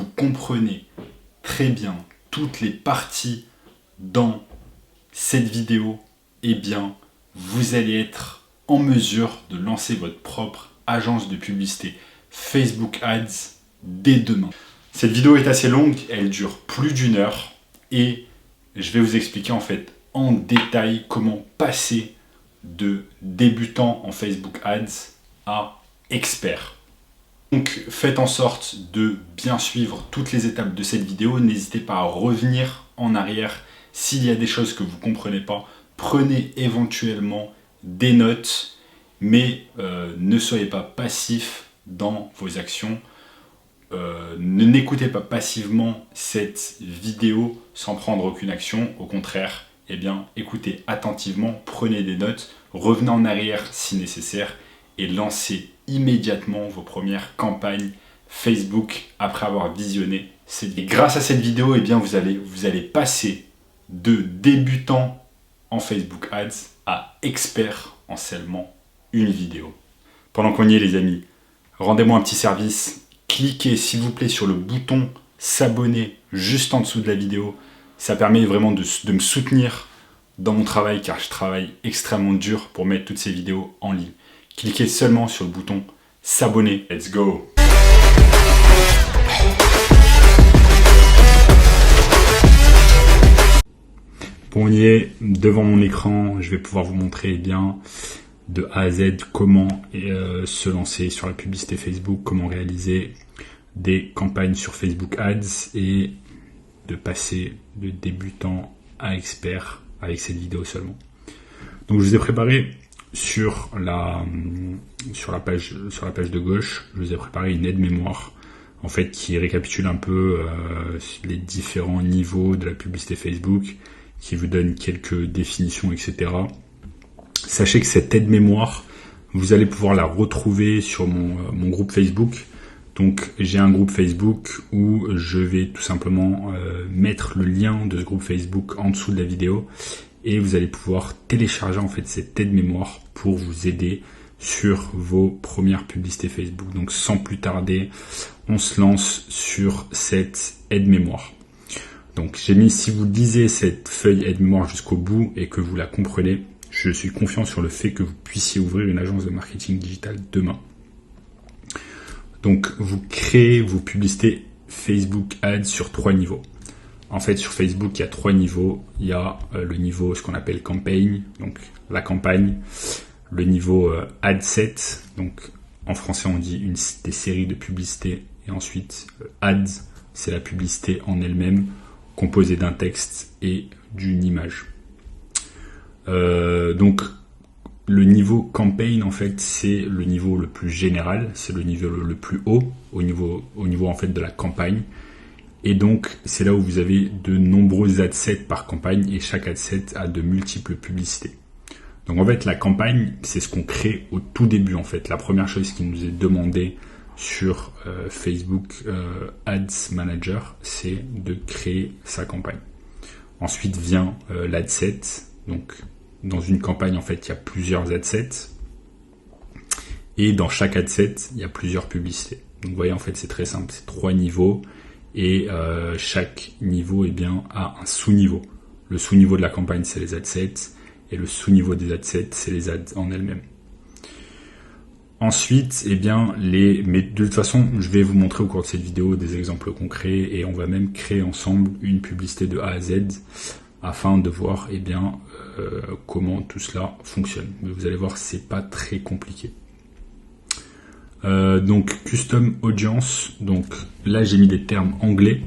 vous comprenez très bien toutes les parties dans cette vidéo, eh bien, vous allez être en mesure de lancer votre propre agence de publicité Facebook Ads dès demain. Cette vidéo est assez longue, elle dure plus d'1 heure et je vais vous expliquer en fait en détail comment passer de débutant en Facebook Ads à expert. Donc faites en sorte de bien suivre toutes les étapes de cette vidéo. N'hésitez pas à revenir en arrière s'il y a des choses que vous ne comprenez pas. Prenez éventuellement des notes, mais ne soyez pas passif dans vos actions. N'écoutez pas passivement cette vidéo sans prendre aucune action. Au contraire, eh bien, écoutez attentivement, prenez des notes, revenez en arrière si nécessaire et lancez immédiatement vos premières campagnes Facebook après avoir visionné cette vidéo. Et grâce à cette vidéo, eh bien, vous allez passer de débutant en Facebook Ads à expert en seulement une vidéo. Pendant qu'on y est les amis, rendez-moi un petit service. Cliquez s'il vous plaît sur le bouton s'abonner juste en dessous de la vidéo. Ça permet vraiment de me soutenir dans mon travail car je travaille extrêmement dur pour mettre toutes ces vidéos en ligne. Cliquez seulement sur le bouton s'abonner. Let's go! Bon, on y est, devant mon écran, je vais pouvoir vous montrer bien de A à Z comment se lancer sur la publicité Facebook, comment réaliser des campagnes sur Facebook Ads et de passer de débutant à expert avec cette vidéo seulement. Donc je vous ai préparé sur la page de gauche, je vous ai préparé une aide-mémoire en fait qui récapitule un peu les différents niveaux de la publicité Facebook, qui vous donne quelques définitions, etc. Sachez que cette aide-mémoire, vous allez pouvoir la retrouver sur mon groupe Facebook. Donc j'ai un groupe Facebook où je vais tout simplement mettre le lien de ce groupe Facebook en dessous de la vidéo et vous allez pouvoir télécharger en fait cette aide-mémoire pour vous aider sur vos premières publicités Facebook. Donc sans plus tarder, on se lance sur cette aide-mémoire. Donc j'ai mis, si vous lisez cette feuille aide-mémoire jusqu'au bout et que vous la comprenez, je suis confiant sur le fait que vous puissiez ouvrir une agence de marketing digital demain. Donc vous créez vos publicités Facebook Ads sur 3 niveaux. En fait sur Facebook il y a 3 niveaux. Il y a le niveau ce qu'on appelle campaign, donc la campagne. Le niveau ad set, donc en français on dit des séries de publicités. Et ensuite ads, c'est la publicité en elle-même, composée d'un texte et d'une image. Donc le niveau campaign en fait c'est le niveau le plus général, c'est le niveau le plus haut au niveau en fait de la campagne, et donc c'est là où vous avez de nombreux adsets par campagne et chaque adset a de multiples publicités. Donc en fait la campagne c'est ce qu'on crée au tout début en fait, la première chose qui nous est demandée sur Facebook Ads Manager, c'est de créer sa campagne. Ensuite vient l'adset. Donc dans une campagne en fait il y a plusieurs adsets et dans chaque adset il y a plusieurs publicités. Donc vous voyez en fait c'est très simple, c'est 3 niveaux et chaque niveau eh bien, a un sous-niveau. Le sous-niveau de la campagne c'est les adsets et le sous-niveau des adsets c'est les ads en elles-mêmes. Ensuite, eh bien, mais de toute façon, je vais vous montrer au cours de cette vidéo des exemples concrets et on va même créer ensemble une publicité de A à Z afin de voir eh bien, comment tout cela fonctionne. Mais vous allez voir, c'est pas très compliqué. Donc, Custom Audience. Donc là, j'ai mis des termes anglais.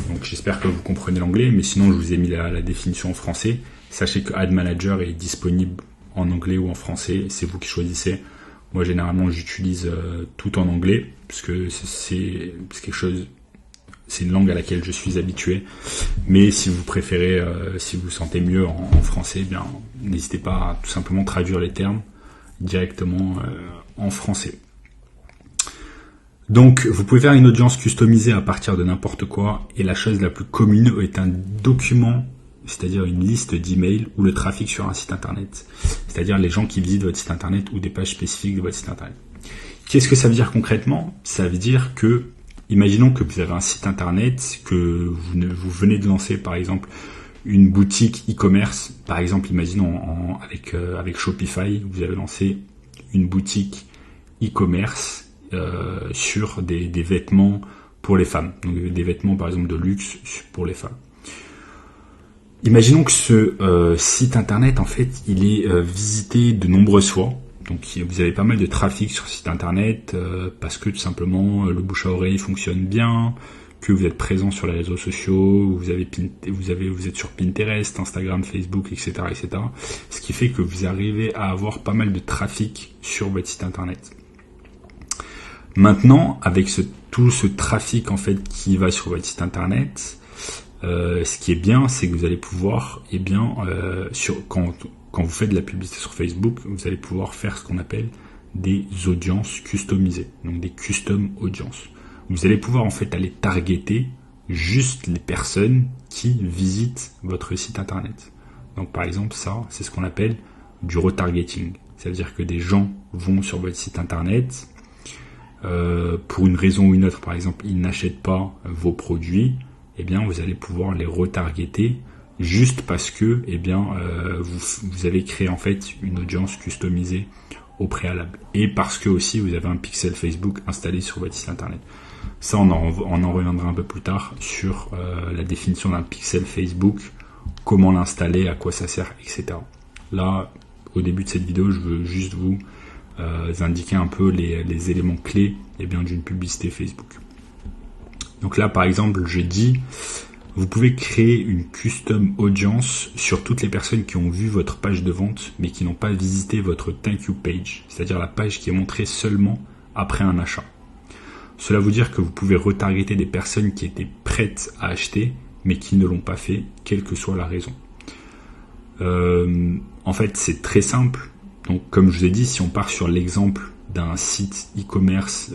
Donc j'espère que vous comprenez l'anglais, mais sinon, je vous ai mis la définition en français. Sachez que Ad Manager est disponible en anglais ou en français. C'est vous qui choisissez. Moi, généralement, j'utilise tout en anglais, parce que c'est quelque chose, c'est une langue à laquelle je suis habitué. Mais si vous préférez, si vous vous sentez mieux en français, eh bien, n'hésitez pas à tout simplement traduire les termes directement en français. Donc, vous pouvez faire une audience customisée à partir de n'importe quoi, et la chose la plus commune est un document, c'est-à-dire une liste d'emails ou le trafic sur un site internet, c'est-à-dire les gens qui visitent votre site internet ou des pages spécifiques de votre site internet. Qu'est-ce que ça veut dire concrètement? Ça veut dire que imaginons que vous avez un site internet, que vous venez de lancer par exemple une boutique e-commerce. Par exemple, imaginons avec Shopify, vous avez lancé une boutique e-commerce sur des vêtements pour les femmes. Donc des vêtements par exemple de luxe pour les femmes. Imaginons que ce site internet, en fait, il est visité de nombreuses fois. Donc vous avez pas mal de trafic sur ce site internet parce que tout simplement le bouche à oreille fonctionne bien, que vous êtes présent sur les réseaux sociaux, vous êtes sur Pinterest, Instagram, Facebook, etc., etc. Ce qui fait que vous arrivez à avoir pas mal de trafic sur votre site internet. Maintenant, avec tout ce trafic en fait qui va sur votre site internet, ce qui est bien, c'est que vous allez pouvoir, quand vous faites de la publicité sur Facebook, vous allez pouvoir faire ce qu'on appelle des audiences customisées, donc des custom audiences. Vous allez pouvoir en fait aller targeter juste les personnes qui visitent votre site internet. Donc par exemple, ça, c'est ce qu'on appelle du retargeting. Ça veut dire que des gens vont sur votre site internet, pour une raison ou une autre, par exemple, ils n'achètent pas vos produits, eh bien vous allez pouvoir les retargeter juste parce que vous avez créé en fait une audience customisée au préalable et parce que aussi vous avez un pixel Facebook installé sur votre site internet. Ça, on en reviendra un peu plus tard sur la définition d'un pixel Facebook, comment l'installer, à quoi ça sert, etc. Là, au début de cette vidéo, je veux juste vous indiquer un peu les éléments clés d'une publicité Facebook. Donc là, par exemple, je dis, vous pouvez créer une custom audience sur toutes les personnes qui ont vu votre page de vente, mais qui n'ont pas visité votre thank you page, c'est-à-dire la page qui est montrée seulement après un achat. Cela veut dire que vous pouvez retargeter des personnes qui étaient prêtes à acheter, mais qui ne l'ont pas fait, quelle que soit la raison. En fait, c'est très simple. Donc, comme je vous ai dit, si on part sur l'exemple d'un site e-commerce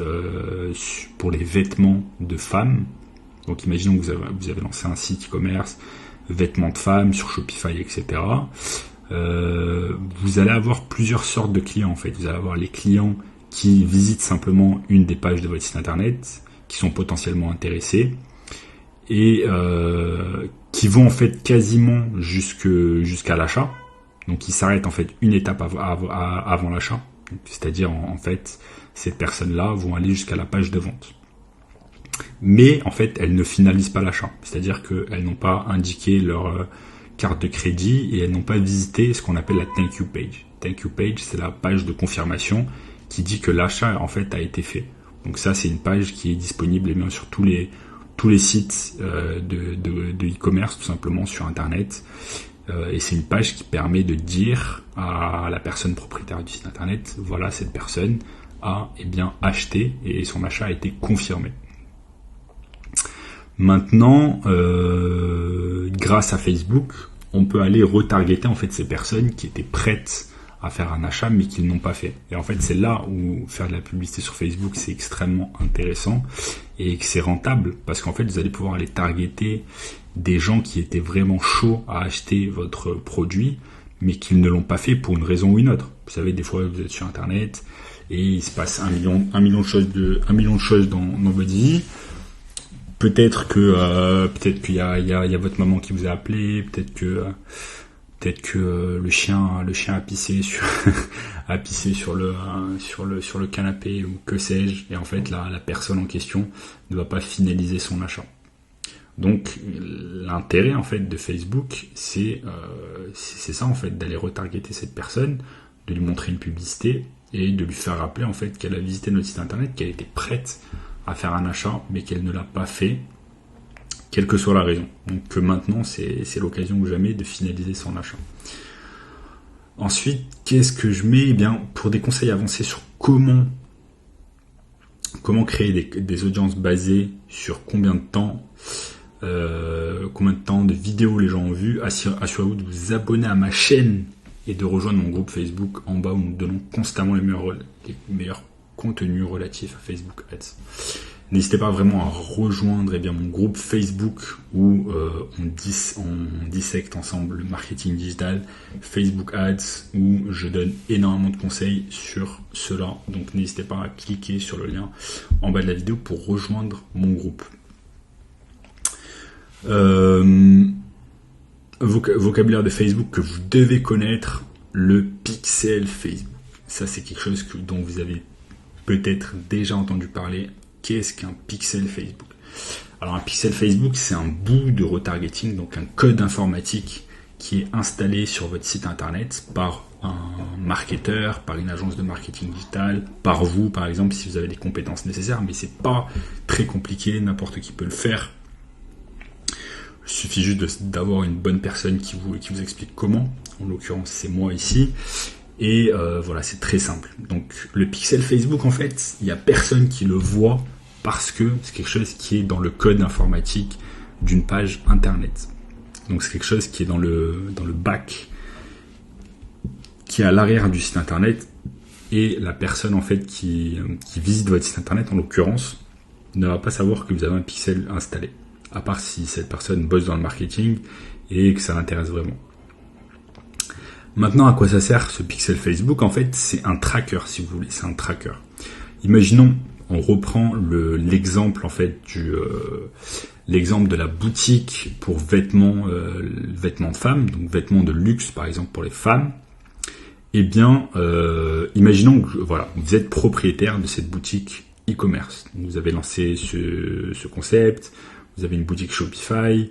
pour les vêtements de femmes, donc imaginons que vous avez lancé un site e-commerce vêtements de femmes sur Shopify, etc. Vous allez avoir plusieurs sortes de clients en fait. Vous allez avoir les clients qui visitent simplement une des pages de votre site internet, qui sont potentiellement intéressés et qui vont en fait quasiment jusqu'à l'achat. Donc ils s'arrêtent en fait une étape avant l'achat. C'est-à-dire en fait ces personnes-là vont aller jusqu'à la page de vente. Mais en fait elles ne finalisent pas l'achat. C'est-à-dire qu'elles n'ont pas indiqué leur carte de crédit et elles n'ont pas visité ce qu'on appelle la thank you page. Thank you page, c'est la page de confirmation qui dit que l'achat en fait a été fait. Donc ça, c'est une page qui est disponible bien sur tous les sites de e-commerce, tout simplement sur internet. Et c'est une page qui permet de dire à la personne propriétaire du site internet, voilà, cette personne a acheté et son achat a été confirmé. Maintenant, grâce à Facebook, on peut aller retargeter en fait ces personnes qui étaient prêtes à faire un achat mais qu'ils n'ont pas fait. Et en fait, c'est là où faire de la publicité sur Facebook, c'est extrêmement intéressant et que c'est rentable parce qu'en fait, vous allez pouvoir aller targeter des gens qui étaient vraiment chauds à acheter votre produit mais qu'ils ne l'ont pas fait pour une raison ou une autre. Vous savez, des fois, vous êtes sur Internet et il se passe un million de choses dans votre vie. Peut-être qu'il y a votre maman qui vous a appelé, peut-être que le chien a pissé sur le canapé ou que sais-je, et en fait la personne en question ne va pas finaliser son achat. Donc l'intérêt en fait de Facebook, c'est ça en fait, d'aller retargeter cette personne, de lui montrer une publicité et de lui faire rappeler en fait qu'elle a visité notre site internet, qu'elle était prête à faire un achat, mais qu'elle ne l'a pas fait, quelle que soit la raison. Donc que maintenant, c'est l'occasion ou jamais de finaliser son achat. Ensuite, qu'est-ce que je mets ? Eh bien, pour des conseils avancés sur comment créer des audiences basées sur combien de temps de vidéos les gens ont vu, assurez-vous de vous abonner à ma chaîne et de rejoindre mon groupe Facebook en bas où nous donnons constamment les meilleurs contenus relatifs à Facebook Ads. N'hésitez pas vraiment à rejoindre mon groupe Facebook où on dissecte ensemble le marketing digital, Facebook Ads, où je donne énormément de conseils sur cela. Donc n'hésitez pas à cliquer sur le lien en bas de la vidéo pour rejoindre mon groupe. Vocabulaire de Facebook que vous devez connaître, le pixel Facebook. Ça, c'est quelque chose dont vous avez peut-être déjà entendu parler. Qu'est-ce qu'un pixel Facebook? Alors un pixel Facebook, c'est un bout de retargeting, donc un code informatique qui est installé sur votre site internet par un marketeur, par une agence de marketing digital, par vous par exemple si vous avez les compétences nécessaires, mais c'est pas très compliqué, n'importe qui peut le faire. Il suffit juste d'avoir une bonne personne qui vous explique comment. En l'occurrence, c'est moi ici. Et voilà, c'est très simple. Donc le pixel Facebook, en fait, il n'y a personne qui le voit parce que c'est quelque chose qui est dans le code informatique d'une page internet. Donc c'est quelque chose qui est dans le back, qui est à l'arrière du site internet. Et la personne en fait qui visite votre site internet, en l'occurrence, ne va pas savoir que vous avez un pixel installé. À part si cette personne bosse dans le marketing et que ça l'intéresse vraiment. Maintenant, à quoi ça sert ce pixel Facebook? En fait, c'est un tracker, si vous voulez, c'est un tracker. Imaginons, on reprend l'exemple en fait l'exemple de la boutique pour vêtements de femmes, donc vêtements de luxe par exemple pour les femmes. Eh bien, imaginons que vous êtes propriétaire de cette boutique e-commerce. Vous avez lancé ce concept. Vous avez une boutique Shopify.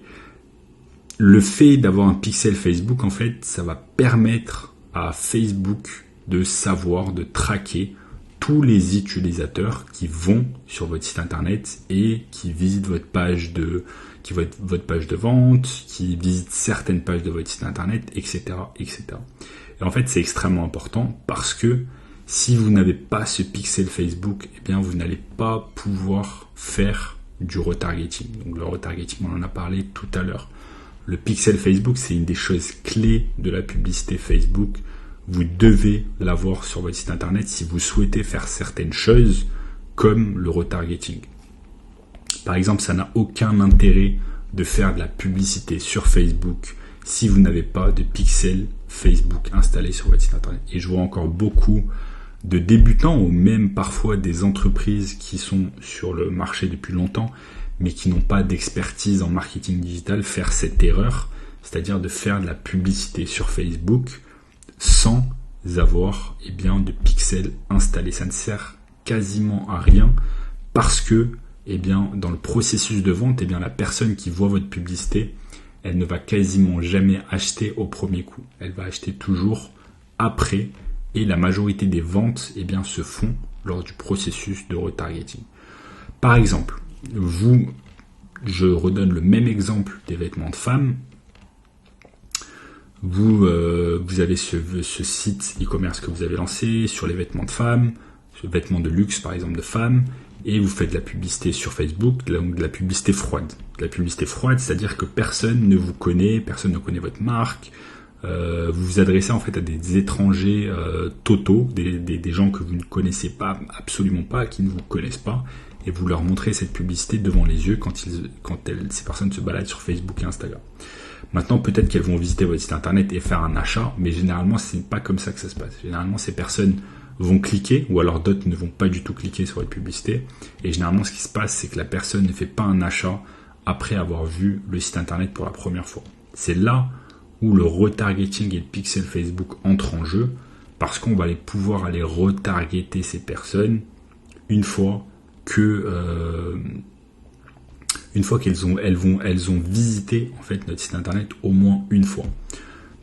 Le fait d'avoir un pixel Facebook, en fait, ça va permettre à Facebook de savoir, de traquer tous les utilisateurs qui vont sur votre site internet et qui visitent votre page de vente, qui visitent certaines pages de votre site internet, etc., etc. Et en fait, c'est extrêmement important parce que si vous n'avez pas ce pixel Facebook, eh bien, vous n'allez pas pouvoir faire du retargeting. Donc le retargeting, on en a parlé tout à l'heure. Le pixel Facebook, c'est une des choses clés de la publicité Facebook. Vous devez l'avoir sur votre site internet si vous souhaitez faire certaines choses comme le retargeting. Par exemple, ça n'a aucun intérêt de faire de la publicité sur Facebook si vous n'avez pas de pixel Facebook installé sur votre site internet. Et je vois encore beaucoup de débutants ou même parfois des entreprises qui sont sur le marché depuis longtemps mais qui n'ont pas d'expertise en marketing digital faire cette erreur, c'est-à-dire de faire de la publicité sur Facebook sans avoir de pixels installés. Ça ne sert quasiment à rien parce que dans le processus de vente, la personne qui voit votre publicité, elle ne va quasiment jamais acheter au premier coup. Elle va acheter toujours après. Et la majorité des ventes se font lors du processus de retargeting. Par exemple, je redonne le même exemple des vêtements de femmes. Vous avez ce site e-commerce que vous avez lancé sur les vêtements de femmes, sur les vêtements de luxe par exemple de femmes, et vous faites de la publicité sur Facebook, de la publicité froide. De la publicité froide, c'est-à-dire que personne ne vous connaît, personne ne connaît votre marque. Vous vous adressez en fait à des étrangers totaux, des gens que vous ne connaissez pas, absolument pas, qui ne vous connaissent pas, et vous leur montrez cette publicité devant les yeux quand ces personnes se baladent sur Facebook et Instagram. Maintenant, peut-être qu'elles vont visiter votre site internet et faire un achat, mais généralement, c'est pas comme ça que ça se passe. Généralement, ces personnes vont cliquer, ou alors d'autres ne vont pas du tout cliquer sur votre publicité, et généralement, ce qui se passe, c'est que la personne ne fait pas un achat après avoir vu le site internet pour la première fois. C'est là où le retargeting et le pixel Facebook entrent en jeu, parce qu'on va pouvoir aller retargeter ces personnes une fois qu'elles ont visité en fait notre site internet au moins une fois.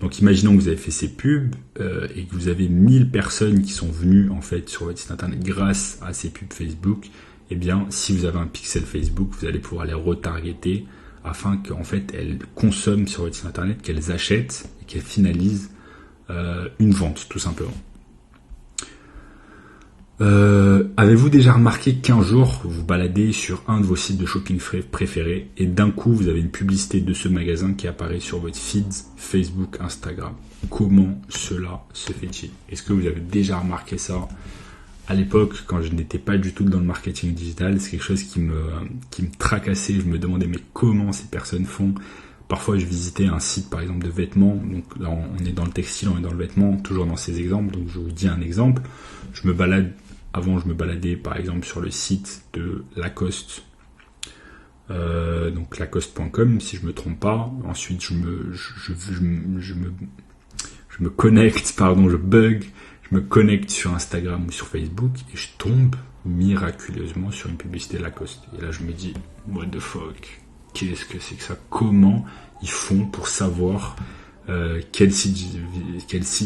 Donc imaginons que vous avez fait ces pubs et que vous avez 1000 personnes qui sont venues en fait sur votre site internet grâce à ces pubs Facebook. Eh bien, si vous avez un pixel Facebook, vous allez pouvoir les retargeter afin qu'en fait elles consomment sur votre site internet, qu'elles achètent et qu'elles finalisent une vente tout simplement. Avez-vous déjà remarqué qu'un jour vous baladez sur un de vos sites de shopping préférés et d'un coup vous avez une publicité de ce magasin qui apparaît sur votre feed Facebook, Instagram? Comment cela se fait-il? Est-ce que vous avez déjà remarqué ça? À l'époque, quand je n'étais pas du tout dans le marketing digital, c'est quelque chose qui me tracassait. Je me demandais mais comment ces personnes font. Parfois, je visitais un site, par exemple, de vêtements. Donc là, on est dans le textile, on est dans le vêtement, toujours dans ces exemples. Donc je vous dis un exemple. Avant, je me baladais, par exemple, sur le site de Lacoste. Donc lacoste.com, si je me trompe pas. Ensuite, je me connecte, je bug. Je me connecte sur Instagram ou sur Facebook et je tombe miraculeusement sur une publicité Lacoste. Et là, je me dis, what the fuck, qu'est-ce que c'est que ça? Comment ils font pour savoir quel site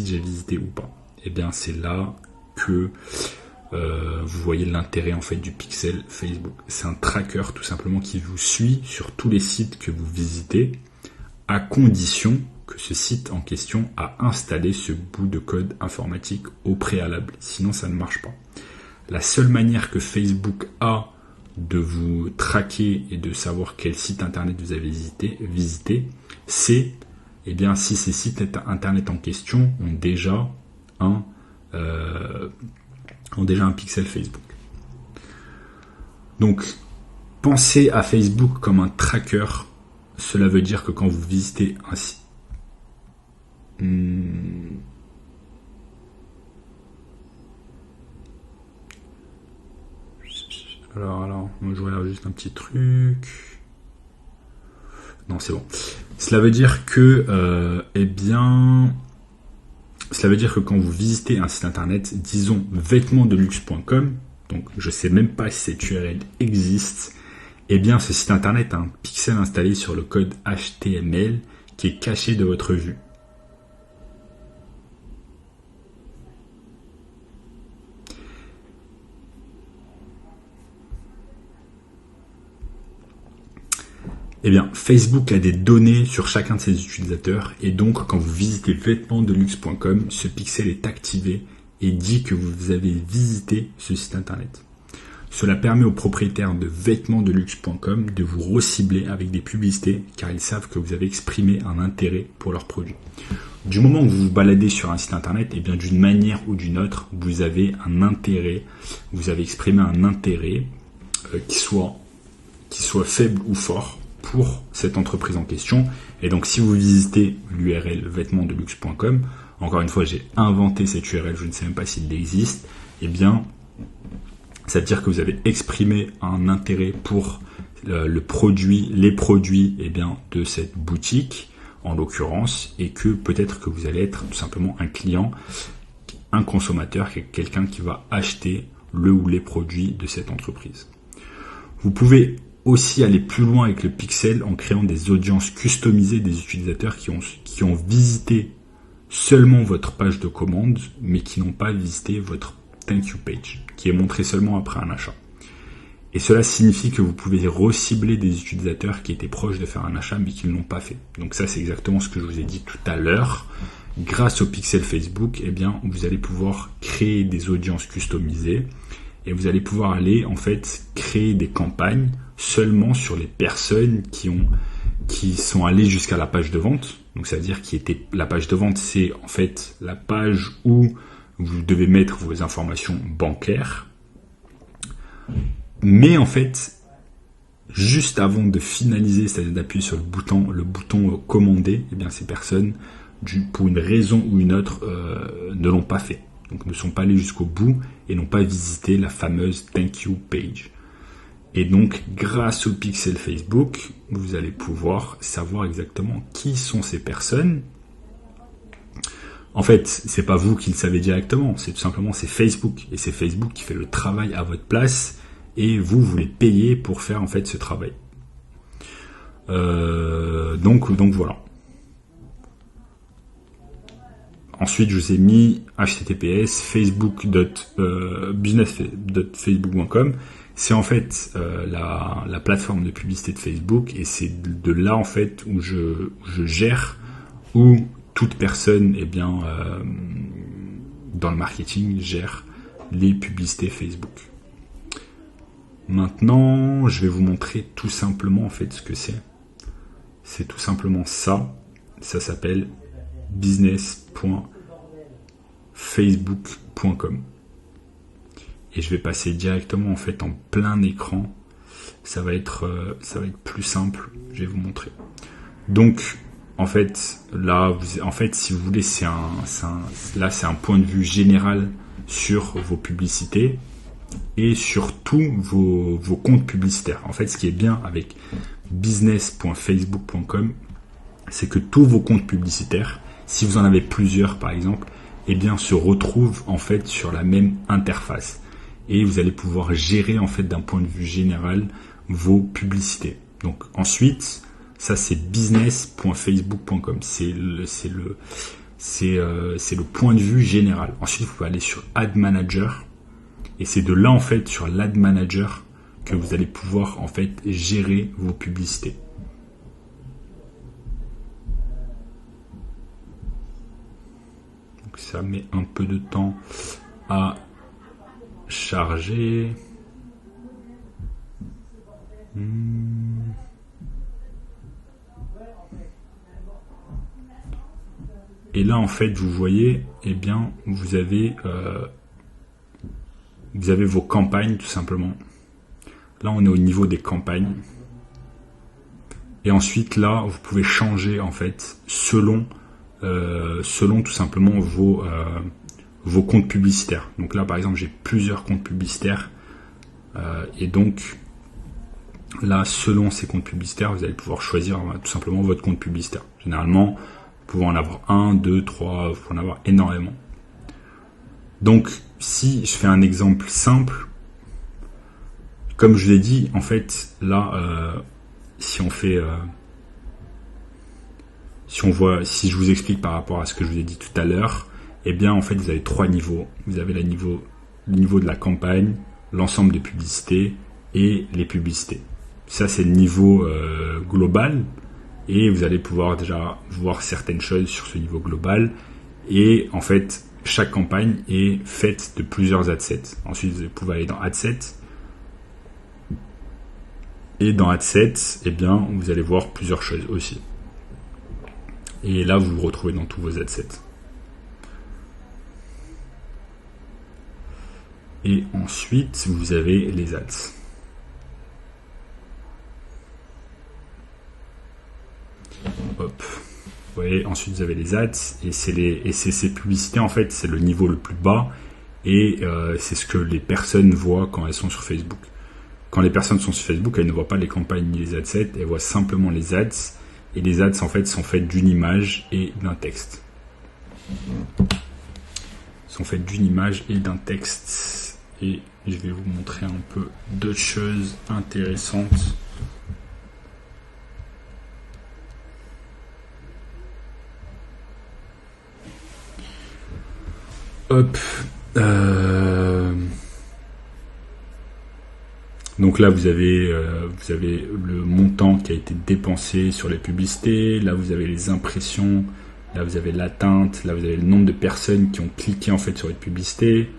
j'ai visité ou pas? Eh bien, c'est là que vous voyez l'intérêt en fait du pixel Facebook. C'est un tracker tout simplement qui vous suit sur tous les sites que vous visitez, à condition que ce site en question a installé ce bout de code informatique au préalable. Sinon, ça ne marche pas. La seule manière que Facebook a de vous traquer et de savoir quel site internet vous avez visité, c'est si ces sites internet en question ont déjà un pixel Facebook. Donc, pensez à Facebook comme un tracker. Cela veut dire que quand vous visitez un site, alors, je regarde juste un petit truc. Non, c'est bon. Cela veut dire que, quand vous visitez un site internet, disons vêtementsdeluxe.com, donc je sais même pas si cette URL existe, ce site internet a un pixel installé sur le code HTML qui est caché de votre vue. Facebook a des données sur chacun de ses utilisateurs et donc quand vous visitez vêtementsdeluxe.com, ce pixel est activé et dit que vous avez visité ce site internet. Cela permet aux propriétaires de vêtementsdeluxe.com de vous recibler avec des publicités car ils savent que vous avez exprimé un intérêt pour leurs produits. Du moment où vous vous baladez sur un site internet, d'une manière ou d'une autre, vous avez un intérêt, vous avez exprimé un intérêt qui soit faible ou fort pour cette entreprise en question. Et donc si vous visitez l'URL vêtementsdeluxe.com, encore une fois j'ai inventé cette URL, je ne sais même pas s'il existe, ça veut dire que vous avez exprimé un intérêt pour les produits de cette boutique en l'occurrence, et que peut-être que vous allez être tout simplement un client, un consommateur, quelqu'un qui va acheter le ou les produits de cette entreprise. Vous pouvez aussi aller plus loin avec le pixel en créant des audiences customisées des utilisateurs qui ont visité seulement votre page de commande, mais qui n'ont pas visité votre thank you page, qui est montrée seulement après un achat. Et cela signifie que vous pouvez recibler des utilisateurs qui étaient proches de faire un achat, mais qui ne l'ont pas fait. Donc ça, c'est exactement ce que je vous ai dit tout à l'heure. Grâce au pixel Facebook, vous allez pouvoir créer des audiences customisées et vous allez pouvoir aller créer des campagnes seulement sur les personnes qui sont allées jusqu'à la page de vente. Donc ça veut dire la page de vente, c'est en fait la page où vous devez mettre vos informations bancaires. Mais juste avant de finaliser, c'est-à-dire d'appuyer sur le bouton commander, ces personnes, pour une raison ou une autre, ne l'ont pas fait. Donc ne sont pas allés jusqu'au bout et n'ont pas visité la fameuse thank you page. Et donc, grâce au pixel Facebook, vous allez pouvoir savoir exactement qui sont ces personnes. En fait, c'est pas vous qui le savez directement, c'est tout simplement Facebook. Et c'est Facebook qui fait le travail à votre place et vous les payez pour faire ce travail. Donc voilà. Ensuite, je vous ai mis https business.facebook.com. C'est la plateforme de publicité de Facebook et c'est de là où je gère, où toute personne dans le marketing gère les publicités Facebook. Maintenant, je vais vous montrer tout simplement ce que c'est. C'est tout simplement ça. Ça s'appelle business.facebook.com. et je vais passer directement en fait en plein écran. Ça va être plus simple. Je vais vous montrer. Donc en fait là, si vous voulez, c'est un point de vue général sur vos publicités et sur tous vos comptes publicitaires. En fait, ce qui est bien avec business.facebook.com, c'est que tous vos comptes publicitaires, si vous en avez plusieurs par exemple, eh bien se retrouvent en fait sur la même interface. Et vous allez pouvoir gérer en fait d'un point de vue général vos publicités. Donc ensuite, ça c'est business.facebook.com. C'est le point de vue général. Ensuite, vous pouvez aller sur Ad Manager. Et c'est de là en fait sur l'Ad Manager que vous allez pouvoir en fait gérer vos publicités. Donc ça met un peu de temps à charger. Et là en fait vous voyez, eh bien vous avez vos campagnes tout simplement. Là on est au niveau des campagnes. Et ensuite là vous pouvez changer en fait selon tout simplement vos comptes publicitaires. Donc là par exemple j'ai plusieurs comptes publicitaires et donc là selon ces comptes publicitaires vous allez pouvoir choisir tout simplement votre compte publicitaire. Généralement vous pouvez en avoir 1, 2, 3, vous pouvez en avoir énormément. Donc si je fais un exemple simple, comme je l'ai dit, en fait là si je vous explique par rapport à ce que je vous ai dit tout à l'heure, eh bien en fait vous avez 3 niveaux. Vous avez le niveau de la campagne, l'ensemble des publicités et les publicités. Ça c'est le niveau global et vous allez pouvoir déjà voir certaines choses sur ce niveau global. Et en fait chaque campagne est faite de plusieurs adsets. Ensuite vous pouvez aller dans Adset. Et dans Adset, eh bien vous allez voir plusieurs choses aussi. Et là, vous vous retrouvez dans tous vos adsets. Et ensuite, vous avez les ads. Hop. Vous voyez, ensuite, vous avez les ads. Et c'est ces publicités, en fait, c'est le niveau le plus bas. Et c'est ce que les personnes voient quand elles sont sur Facebook. Quand les personnes sont sur Facebook, elles ne voient pas les campagnes ni les adsets. Elles voient simplement les ads. Et les ads en fait sont faites d'une image et d'un texte. Sont faites d'une image et d'un texte. Et je vais vous montrer un peu d'autres choses intéressantes. Hop. Donc là, vous avez le montant qui a été dépensé sur les publicités. Là, vous avez les impressions. Là, vous avez l'atteinte. Là, vous avez le nombre de personnes qui ont cliqué en fait sur les publicités.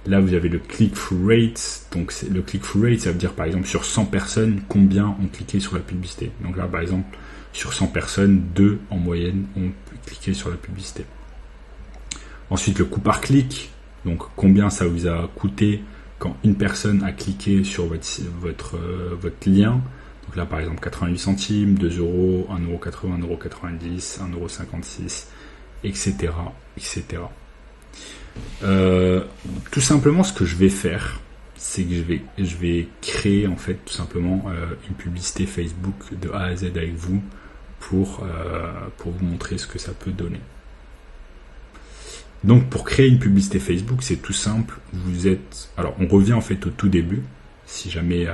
Là, vous avez le click-through rate. Donc, le click-through rate, ça veut dire par exemple sur 100 personnes, combien ont cliqué sur la publicité. Donc là, par exemple, sur 100 personnes, 2 en moyenne ont cliqué sur la publicité. Ensuite, le coût par clic. Donc, combien ça vous a coûté quand une personne a cliqué sur votre lien. Donc là, par exemple, 88 centimes, 2 euros, 1,80 €, 1,90 €, 1,56 €, etc. etc. Tout simplement, ce que je vais faire, c'est que je vais créer en fait tout simplement une publicité Facebook de A à Z avec vous pour vous montrer ce que ça peut donner. Donc pour créer une publicité Facebook, c'est tout simple. Alors on revient en fait au tout début, si jamais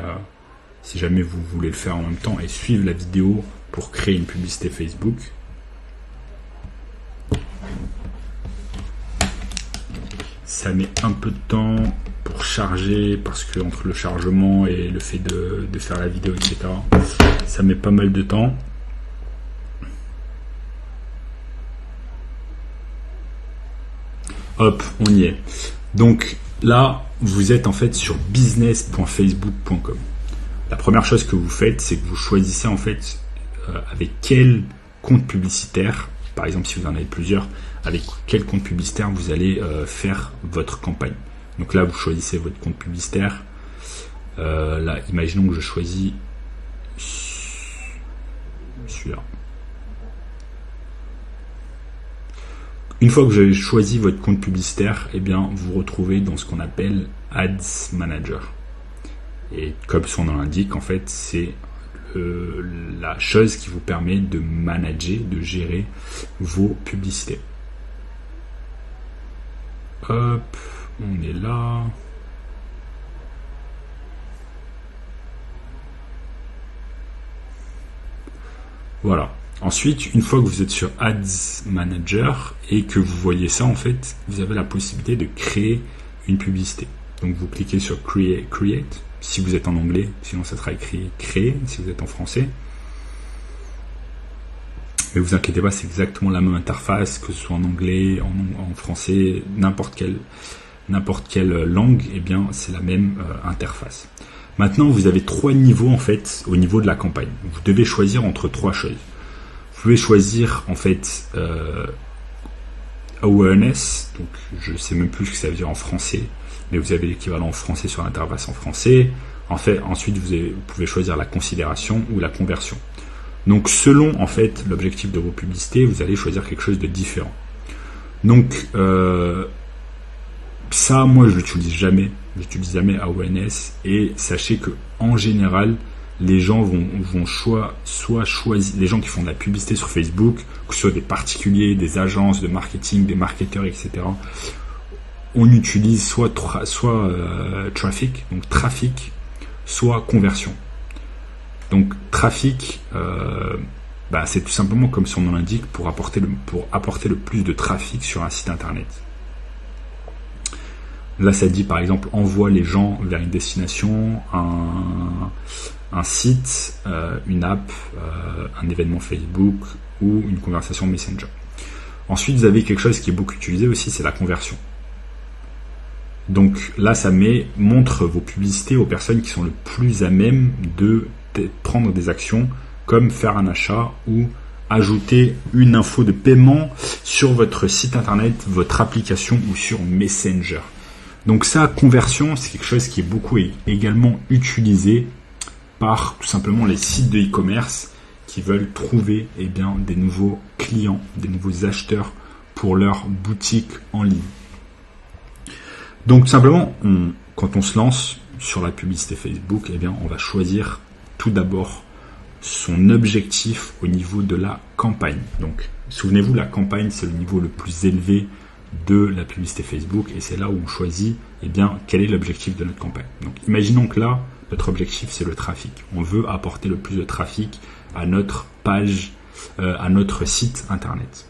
vous voulez le faire en même temps et suivre la vidéo pour créer une publicité Facebook. Ça met un peu de temps pour charger parce que entre le chargement et le fait de faire la vidéo, etc., ça met pas mal de temps. Hop, on y est. Donc là, vous êtes en fait sur business.facebook.com. La première chose que vous faites, c'est que vous choisissez en fait avec quel compte publicitaire, par exemple si vous en avez plusieurs, avec quel compte publicitaire vous allez faire votre campagne. Donc là, vous choisissez votre compte publicitaire. Là, imaginons que je choisis celui-là. Une fois que vous avez choisi votre compte publicitaire, eh bien, vous vous retrouvez dans ce qu'on appelle Ads Manager. Et comme son nom l'indique, en fait, c'est la chose qui vous permet de manager, de gérer vos publicités. Hop, on est là. Voilà. Ensuite, une fois que vous êtes sur Ads Manager et que vous voyez ça, en fait, vous avez la possibilité de créer une publicité. Donc, vous cliquez sur Create, si vous êtes en anglais, sinon ça sera écrit Créer, si vous êtes en français. Mais vous inquiétez pas, c'est exactement la même interface, que ce soit en anglais, en français, n'importe quelle langue, eh bien, c'est la même interface. Maintenant, vous avez 3 niveaux, en fait, au niveau de la campagne. Vous devez choisir entre 3 choses. Vous pouvez choisir en fait awareness, donc je sais même plus ce que ça veut dire en français, mais vous avez l'équivalent en français sur l'interface en français. En fait, ensuite vous pouvez choisir la considération ou la conversion. Donc selon en fait l'objectif de vos publicités, vous allez choisir quelque chose de différent. Donc ça, moi je l'utilise jamais. J'utilise jamais awareness et sachez que en général les gens vont soit choisir, les gens qui font de la publicité sur Facebook, que ce soit des particuliers, des agences de marketing, des marketeurs, etc. On utilise soit traffic, donc trafic, soit conversion. Donc trafic, c'est tout simplement comme son nom l'indique, pour apporter le plus de trafic sur un site internet. Là, ça dit par exemple envoie les gens vers une destination, un site, une app, un événement Facebook ou une conversation Messenger. Ensuite, vous avez quelque chose qui est beaucoup utilisé aussi, c'est la conversion. Donc là, ça montre vos publicités aux personnes qui sont le plus à même de prendre des actions comme faire un achat ou ajouter une info de paiement sur votre site internet, votre application ou sur Messenger. Donc ça, conversion, c'est quelque chose qui est beaucoup également utilisé par tout simplement les sites de e-commerce qui veulent trouver des nouveaux clients, des nouveaux acheteurs pour leur boutique en ligne. Donc tout simplement, quand on se lance sur la publicité Facebook, on va choisir tout d'abord son objectif au niveau de la campagne. Donc souvenez-vous, la campagne, c'est le niveau le plus élevé de la publicité Facebook et c'est là où on choisit quel est l'objectif de notre campagne. Donc imaginons que là, notre objectif c'est le trafic. On veut apporter le plus de trafic à notre page, à notre site internet.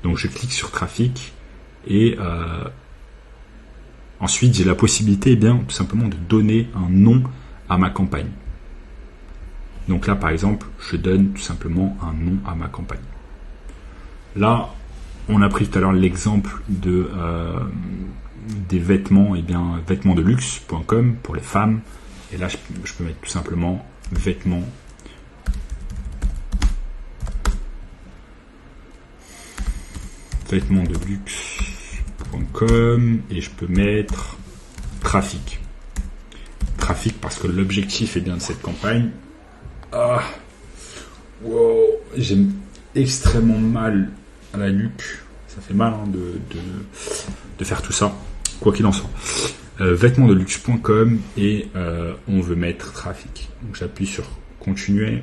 Donc je clique sur trafic et ensuite j'ai la possibilité tout simplement de donner un nom à ma campagne. Donc là par exemple, je donne tout simplement un nom à ma campagne. Là, on a pris tout à l'heure l'exemple des vêtements, vêtements de luxe.com pour les femmes. Et là, je peux mettre tout simplement vêtements de luxe.com et je peux mettre trafic. Trafic parce que l'objectif de cette campagne. J'ai extrêmement mal à la nuque, ça fait mal de faire tout ça, quoi qu'il en soit. Vêtements de luxe.com et on veut mettre trafic. Donc j'appuie sur continuer.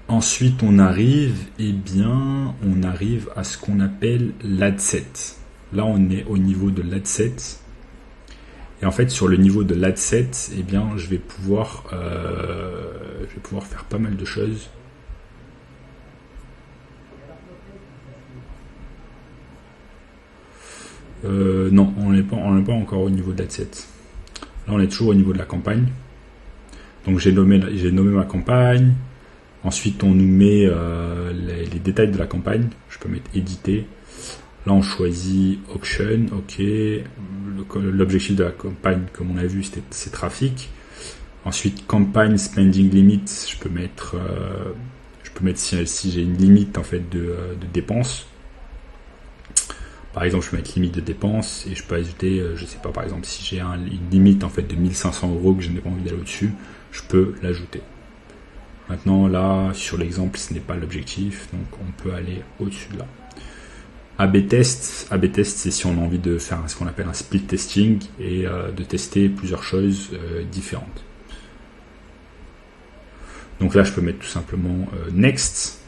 Ensuite on arrive à ce qu'on appelle l'adset. Là, on est au niveau de l'adset. Et en fait, sur le niveau de l'adset, je vais pouvoir faire pas mal de choses. Non, on n'est pas encore au niveau de l'adset. Là, on est toujours au niveau de la campagne. Donc, j'ai nommé ma campagne. Ensuite, on nous met les détails de la campagne. Je peux mettre éditer. Là, on choisit auction, ok. L'objectif de la campagne, comme on a vu, c'est trafic. Ensuite, campaign spending limit, je peux mettre si j'ai une limite en fait de dépenses. Par exemple, je peux mettre limite de dépenses et je peux ajouter, je sais pas, par exemple, si j'ai une limite en fait de 1500 € que je n'ai pas envie d'aller au-dessus, je peux l'ajouter. Maintenant, là, sur l'exemple, ce n'est pas l'objectif, donc on peut aller au-dessus de là. A/B test, c'est si on a envie de faire ce qu'on appelle un split testing et de tester plusieurs choses différentes. Donc là, je peux mettre tout simplement next.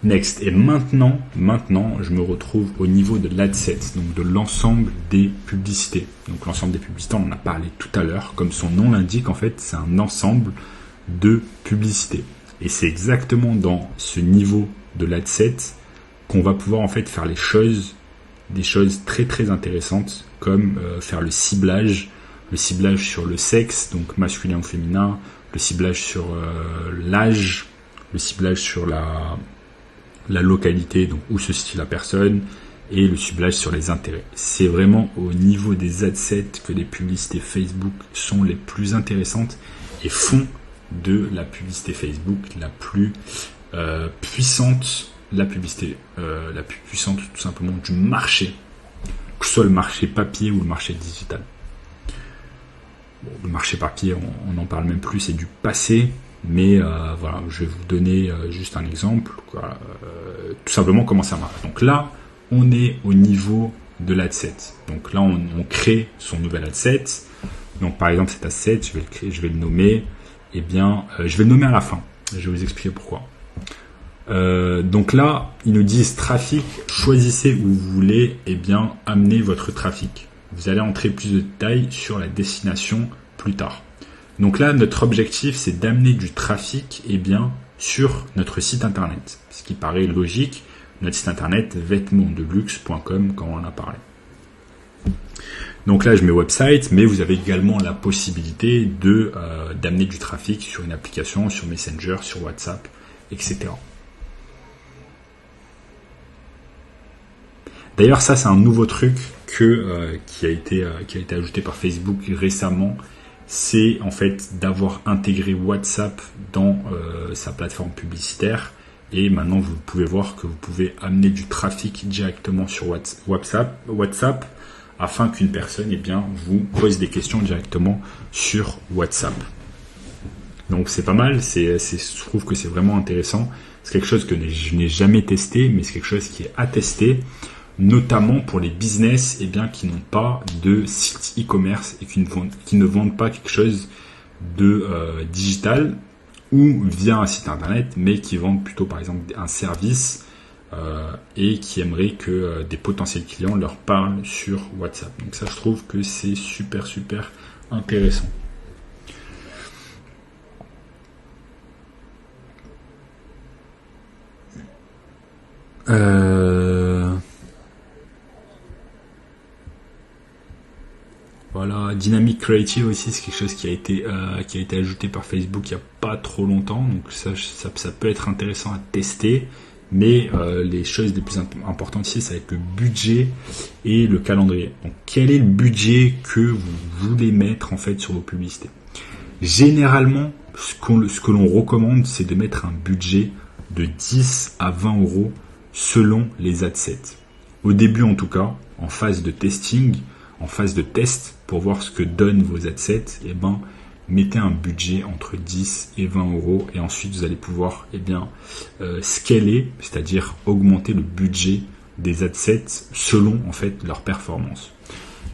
Next. Et maintenant, je me retrouve au niveau de l'adset, donc de l'ensemble des publicités. Donc l'ensemble des publicités, on en a parlé tout à l'heure. Comme son nom l'indique, en fait, c'est un ensemble de publicités. Et c'est exactement dans ce niveau de l'adset qu'on va pouvoir en fait faire des choses très très intéressantes, comme faire le ciblage sur le sexe, donc masculin ou féminin, le ciblage sur l'âge, le ciblage sur la localité, donc où se situe la personne, et le ciblage sur les intérêts. C'est vraiment au niveau des adsets que les publicités Facebook sont les plus intéressantes et font de la publicité Facebook la plus puissante, la publicité la plus puissante tout simplement du marché, que ce soit le marché papier ou le marché digital. Bon, le marché papier, on n'en parle même plus, c'est du passé. Mais voilà, je vais vous donner juste un exemple, tout simplement comment ça marche. Donc là, on est au niveau de l'adset. Donc là, on crée son nouvel adset. Donc par exemple, cet adset, je vais le nommer. Eh bien, je vais le nommer à la fin. Je vais vous expliquer pourquoi. Donc là, ils nous disent trafic. Choisissez où vous voulez, amener votre trafic. Vous allez entrer plus de détails sur la destination plus tard. Donc là, notre objectif, c'est d'amener du trafic sur notre site internet. Ce qui paraît logique, notre site internet vêtementsdeluxe.com, comme on en a parlé. Donc là, je mets website, mais vous avez également la possibilité d'amener du trafic sur une application, sur Messenger, sur WhatsApp, etc. D'ailleurs, ça, c'est un nouveau truc qui a été ajouté par Facebook récemment. C'est en fait d'avoir intégré WhatsApp dans sa plateforme publicitaire. Et maintenant, vous pouvez voir que vous pouvez amener du trafic directement sur WhatsApp afin qu'une personne vous pose des questions directement sur WhatsApp. Donc c'est pas mal, je trouve que c'est vraiment intéressant. C'est quelque chose que je n'ai jamais testé, mais c'est quelque chose qui est à tester, notamment pour les business qui n'ont pas de site e-commerce et qui ne vendent pas quelque chose de digital ou via un site internet, mais qui vendent plutôt par exemple un service et qui aimeraient que des potentiels clients leur parlent sur WhatsApp. Donc ça, je trouve que c'est super intéressant. Voilà, Dynamic Creative aussi, c'est quelque chose qui a été ajouté par Facebook il n'y a pas trop longtemps, donc ça peut être intéressant à tester, mais les choses les plus importantes ici, ça va être le budget et le calendrier. Donc quel est le budget que vous voulez mettre en fait sur vos publicités? Généralement, ce que l'on recommande, c'est de mettre un budget de 10 à 20 € selon les adsets. Au début en tout cas, en phase de testing, en phase de test, pour voir ce que donnent vos adsets, mettez un budget entre 10 et 20 € et ensuite vous allez pouvoir scaler, c'est-à-dire augmenter le budget des adsets selon en fait leur performance.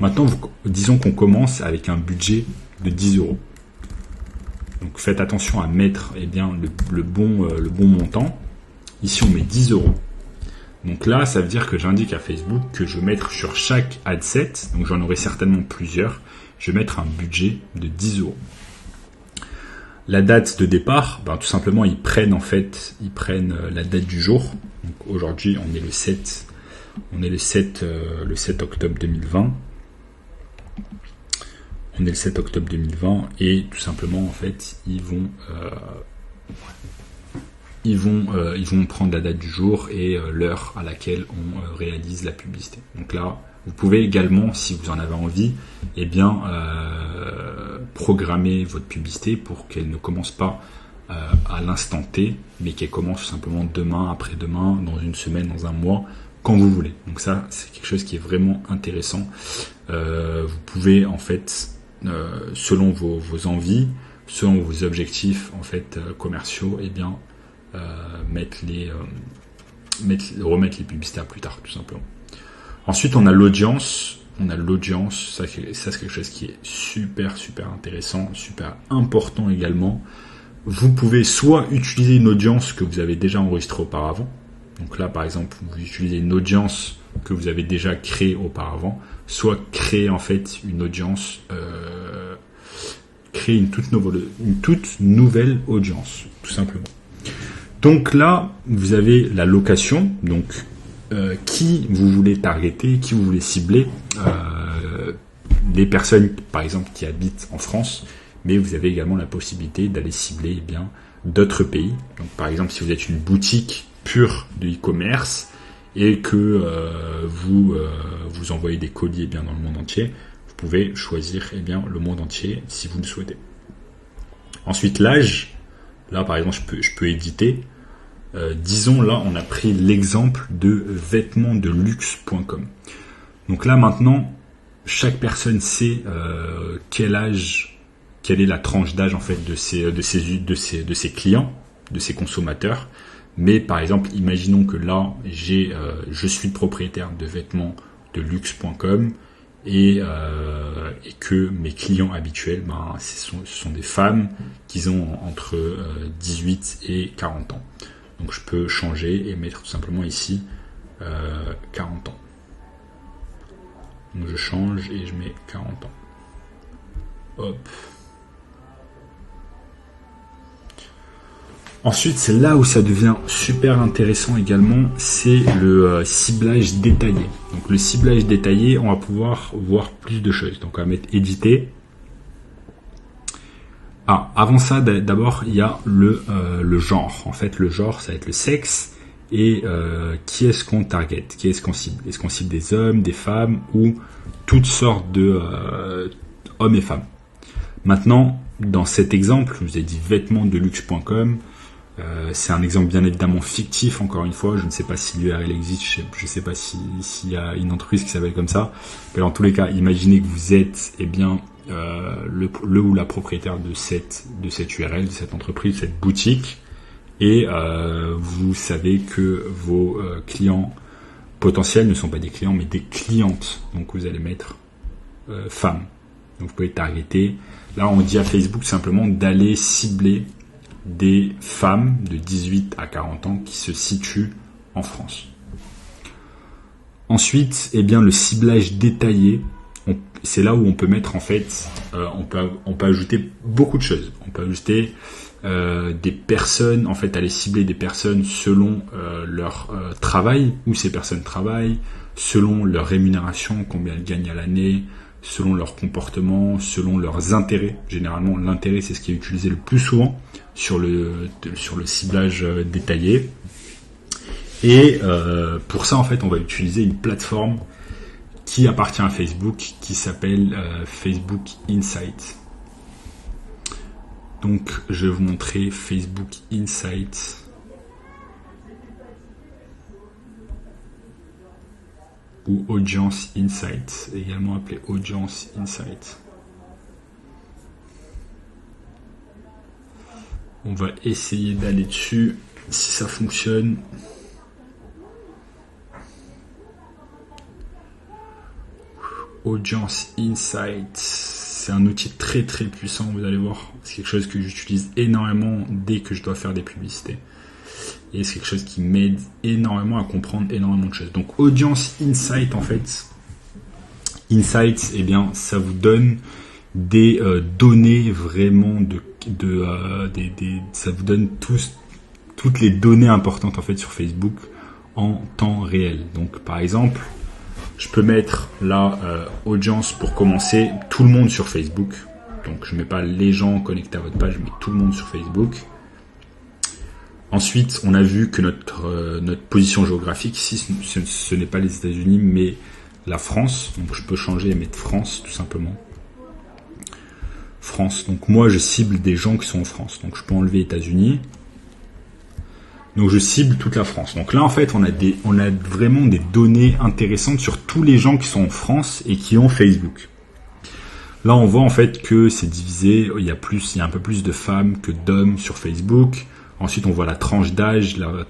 Maintenant, disons qu'on commence avec un budget de 10 €. Donc faites attention à mettre le bon montant. Ici on met 10 €. Donc là, ça veut dire que j'indique à Facebook que je vais mettre sur chaque adset, donc j'en aurai certainement plusieurs, je vais mettre un budget de 10 €. La date de départ, tout simplement, ils prennent la date du jour. Donc aujourd'hui, on est le 7 octobre 2020. On est le 7 octobre 2020 et tout simplement, en fait, ils vont prendre la date du jour et l'heure à laquelle on réalise la publicité. Donc là, Vous pouvez également, si vous en avez envie, programmer votre publicité pour qu'elle ne commence pas à l'instant T, mais qu'elle commence tout simplement demain, après-demain, dans une semaine, dans un mois, quand vous voulez. Donc ça, c'est quelque chose qui est vraiment intéressant. Vous pouvez en fait, selon vos envies, selon vos objectifs en fait commerciaux, remettre les publicités à plus tard, tout simplement. Ensuite, on a l'audience. Ça c'est quelque chose qui est super intéressant, super important également. Vous pouvez soit utiliser une audience que vous avez déjà enregistrée auparavant. Donc là, par exemple, vous utilisez une audience que vous avez déjà créée auparavant, soit créer en fait une audience, créer une toute nouvelle audience, tout simplement. Donc là, vous avez la location, donc qui vous voulez targeter, qui vous voulez cibler, les personnes, par exemple, qui habitent en France, mais vous avez également la possibilité d'aller cibler d'autres pays. Donc, par exemple, si vous êtes une boutique pure de e-commerce et que vous envoyez des colis dans le monde entier, vous pouvez choisir le monde entier si vous le souhaitez. Ensuite, l'âge. Là, par exemple, je peux éditer. Disons, là, on a pris l'exemple de vêtementsdeluxe.com. Donc là, maintenant, chaque personne sait quel est la tranche d'âge en fait de ses clients, de ses consommateurs. Mais par exemple, imaginons que là, je suis le propriétaire de vêtementsdeluxe.com et que mes clients habituels, ce sont des femmes qui ont entre 18 et 40 ans. Donc je peux changer et mettre tout simplement ici 40 ans. Donc je change et je mets 40 ans. Hop. Ensuite, c'est là où ça devient super intéressant également, c'est le ciblage détaillé. Donc le ciblage détaillé, on va pouvoir voir plus de choses. Donc on va mettre éditer. Avant ça, d'abord, il y a le genre. En fait, le genre, ça va être le sexe et qui est-ce qu'on target, qui est-ce qu'on cible. Est-ce qu'on cible des hommes, des femmes ou toutes sortes de hommes et femmes. Maintenant, dans cet exemple, je vous ai dit vêtementsdeluxe.com. C'est un exemple bien évidemment fictif, encore une fois. Je ne sais pas si l'URL existe, je ne sais pas s'il y a une entreprise qui s'appelle comme ça. Mais dans tous les cas, imaginez que vous êtes le ou la propriétaire de cette URL, de cette entreprise, de cette boutique, et vous savez que vos clients potentiels ne sont pas des clients mais des clientes. Donc vous allez mettre femmes. Donc vous pouvez targeter. Là, on dit à Facebook simplement d'aller cibler des femmes de 18 à 40 ans qui se situent en France. Ensuite, le ciblage détaillé, c'est là où on peut mettre en fait, on peut ajouter beaucoup de choses. On peut ajouter des personnes, en fait, aller cibler des personnes selon leur travail, où ces personnes travaillent, selon leur rémunération, combien elles gagnent à l'année, selon leur comportement, selon leurs intérêts. Généralement, l'intérêt, c'est ce qui est utilisé le plus souvent sur le ciblage détaillé. Et pour ça, en fait, on va utiliser une plateforme qui appartient à Facebook, qui s'appelle Facebook Insights. Donc, je vais vous montrer Facebook Insights. Ou Audience Insights, également appelé Audience Insights. On va essayer d'aller dessus, si ça fonctionne. Audience Insights, c'est un outil très puissant, vous allez voir. C'est quelque chose que j'utilise énormément dès que je dois faire des publicités. Et c'est quelque chose qui m'aide énormément à comprendre énormément de choses. Donc Audience Insight, en fait, Insights, ça vous donne des données vraiment ça vous donne toutes les données importantes en fait sur Facebook en temps réel. Donc par exemple, je peux mettre la audience pour commencer tout le monde sur Facebook. Donc je mets pas les gens connectés à votre page, je mets tout le monde sur Facebook. Ensuite, on a vu que notre position géographique, ici, ce n'est pas les États-Unis, mais la France. Donc je peux changer et mettre France tout simplement. France. Donc moi je cible des gens qui sont en France. Donc je peux enlever États-Unis. Donc je cible toute la France. Donc là en fait on a vraiment des données intéressantes sur tous les gens qui sont en France et qui ont Facebook. Là on voit en fait que c'est divisé, il y a un peu plus de femmes que d'hommes sur Facebook. Ensuite on voit la tranche d'âge, la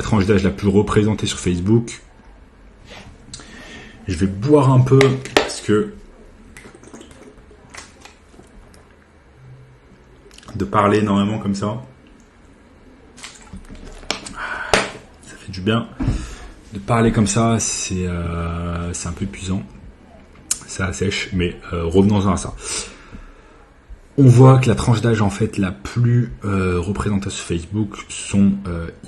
tranche d'âge la plus représentée sur Facebook. Je vais boire un peu parce que de parler énormément comme ça fait du bien. De parler comme ça, c'est un peu épuisant. Ça assèche, mais revenons-en à ça. On voit que la tranche d'âge en fait la plus représentée sur Facebook sont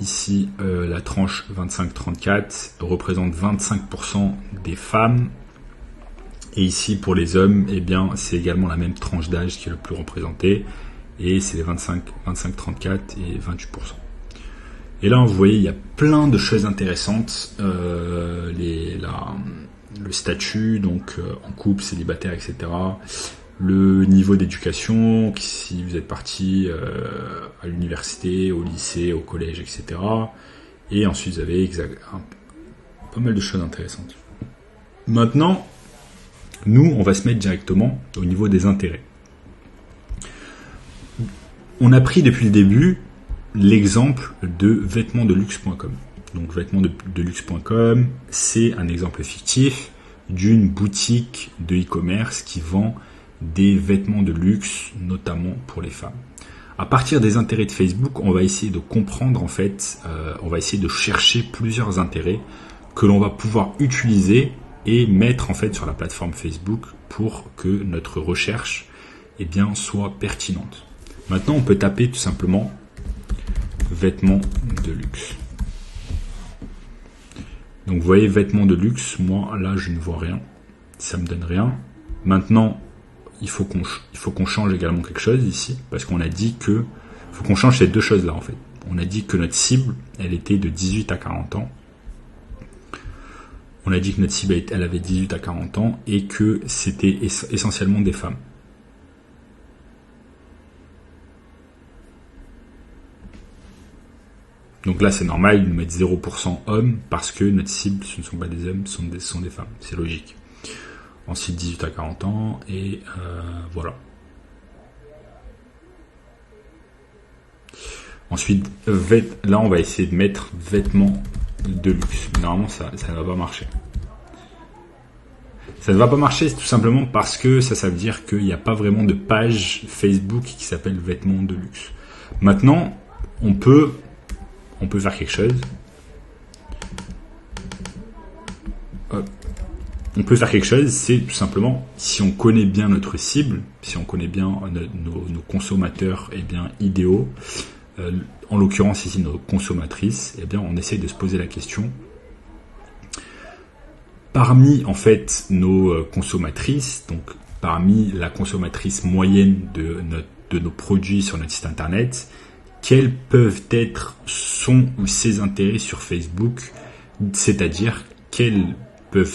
ici la tranche 25-34 représente 25% des femmes. Et ici pour les hommes, eh bien c'est également la même tranche d'âge qui est le plus représentée. Et c'est les 25-34 et 28%. Et là, vous voyez, il y a plein de choses intéressantes. Le statut, donc en couple, célibataire, etc. Le niveau d'éducation, si vous êtes parti à l'université, au lycée, au collège, etc. Et ensuite, vous avez pas mal de choses intéressantes. Maintenant, nous, on va se mettre directement au niveau des intérêts. On a pris depuis le début l'exemple de vêtementsdeluxe.com. Donc vêtementsdeluxe.com, c'est un exemple fictif d'une boutique de e-commerce qui vend des vêtements de luxe, notamment pour les femmes. À partir des intérêts de Facebook, on va essayer de comprendre en fait, on va essayer de chercher plusieurs intérêts que l'on va pouvoir utiliser et mettre en fait sur la plateforme Facebook pour que notre recherche soit pertinente. Maintenant, on peut taper tout simplement vêtements de luxe. Donc, vous voyez, vêtements de luxe, moi, là, je ne vois rien. Ça me donne rien. Maintenant, il faut qu'on change également quelque chose ici, parce qu'on a dit que il faut qu'on change ces deux choses-là, en fait. On a dit que notre cible, elle était de 18 à 40 ans. On a dit que notre cible, elle avait 18 à 40 ans et que c'était essentiellement des femmes. Donc là, c'est normal, ils nous mettent 0% hommes parce que notre cible, ce ne sont pas des hommes, ce sont des femmes. C'est logique. Ensuite, 18 à 40 ans et voilà. Ensuite, là, on va essayer de mettre vêtements de luxe. Normalement, ça ne va pas marcher. Ça ne va pas marcher tout simplement parce que ça veut dire qu'il n'y a pas vraiment de page Facebook qui s'appelle vêtements de luxe. Maintenant, on peut faire quelque chose. On peut faire quelque chose, c'est tout simplement, si on connaît bien notre cible, si on connaît bien nos consommateurs idéaux, en l'occurrence ici nos consommatrices, on essaie de se poser la question. Parmi en fait nos consommatrices, donc parmi la consommatrice moyenne de nos produits sur notre site internet, quels peuvent être son ou ses intérêts sur Facebook, c'est-à-dire quelle peut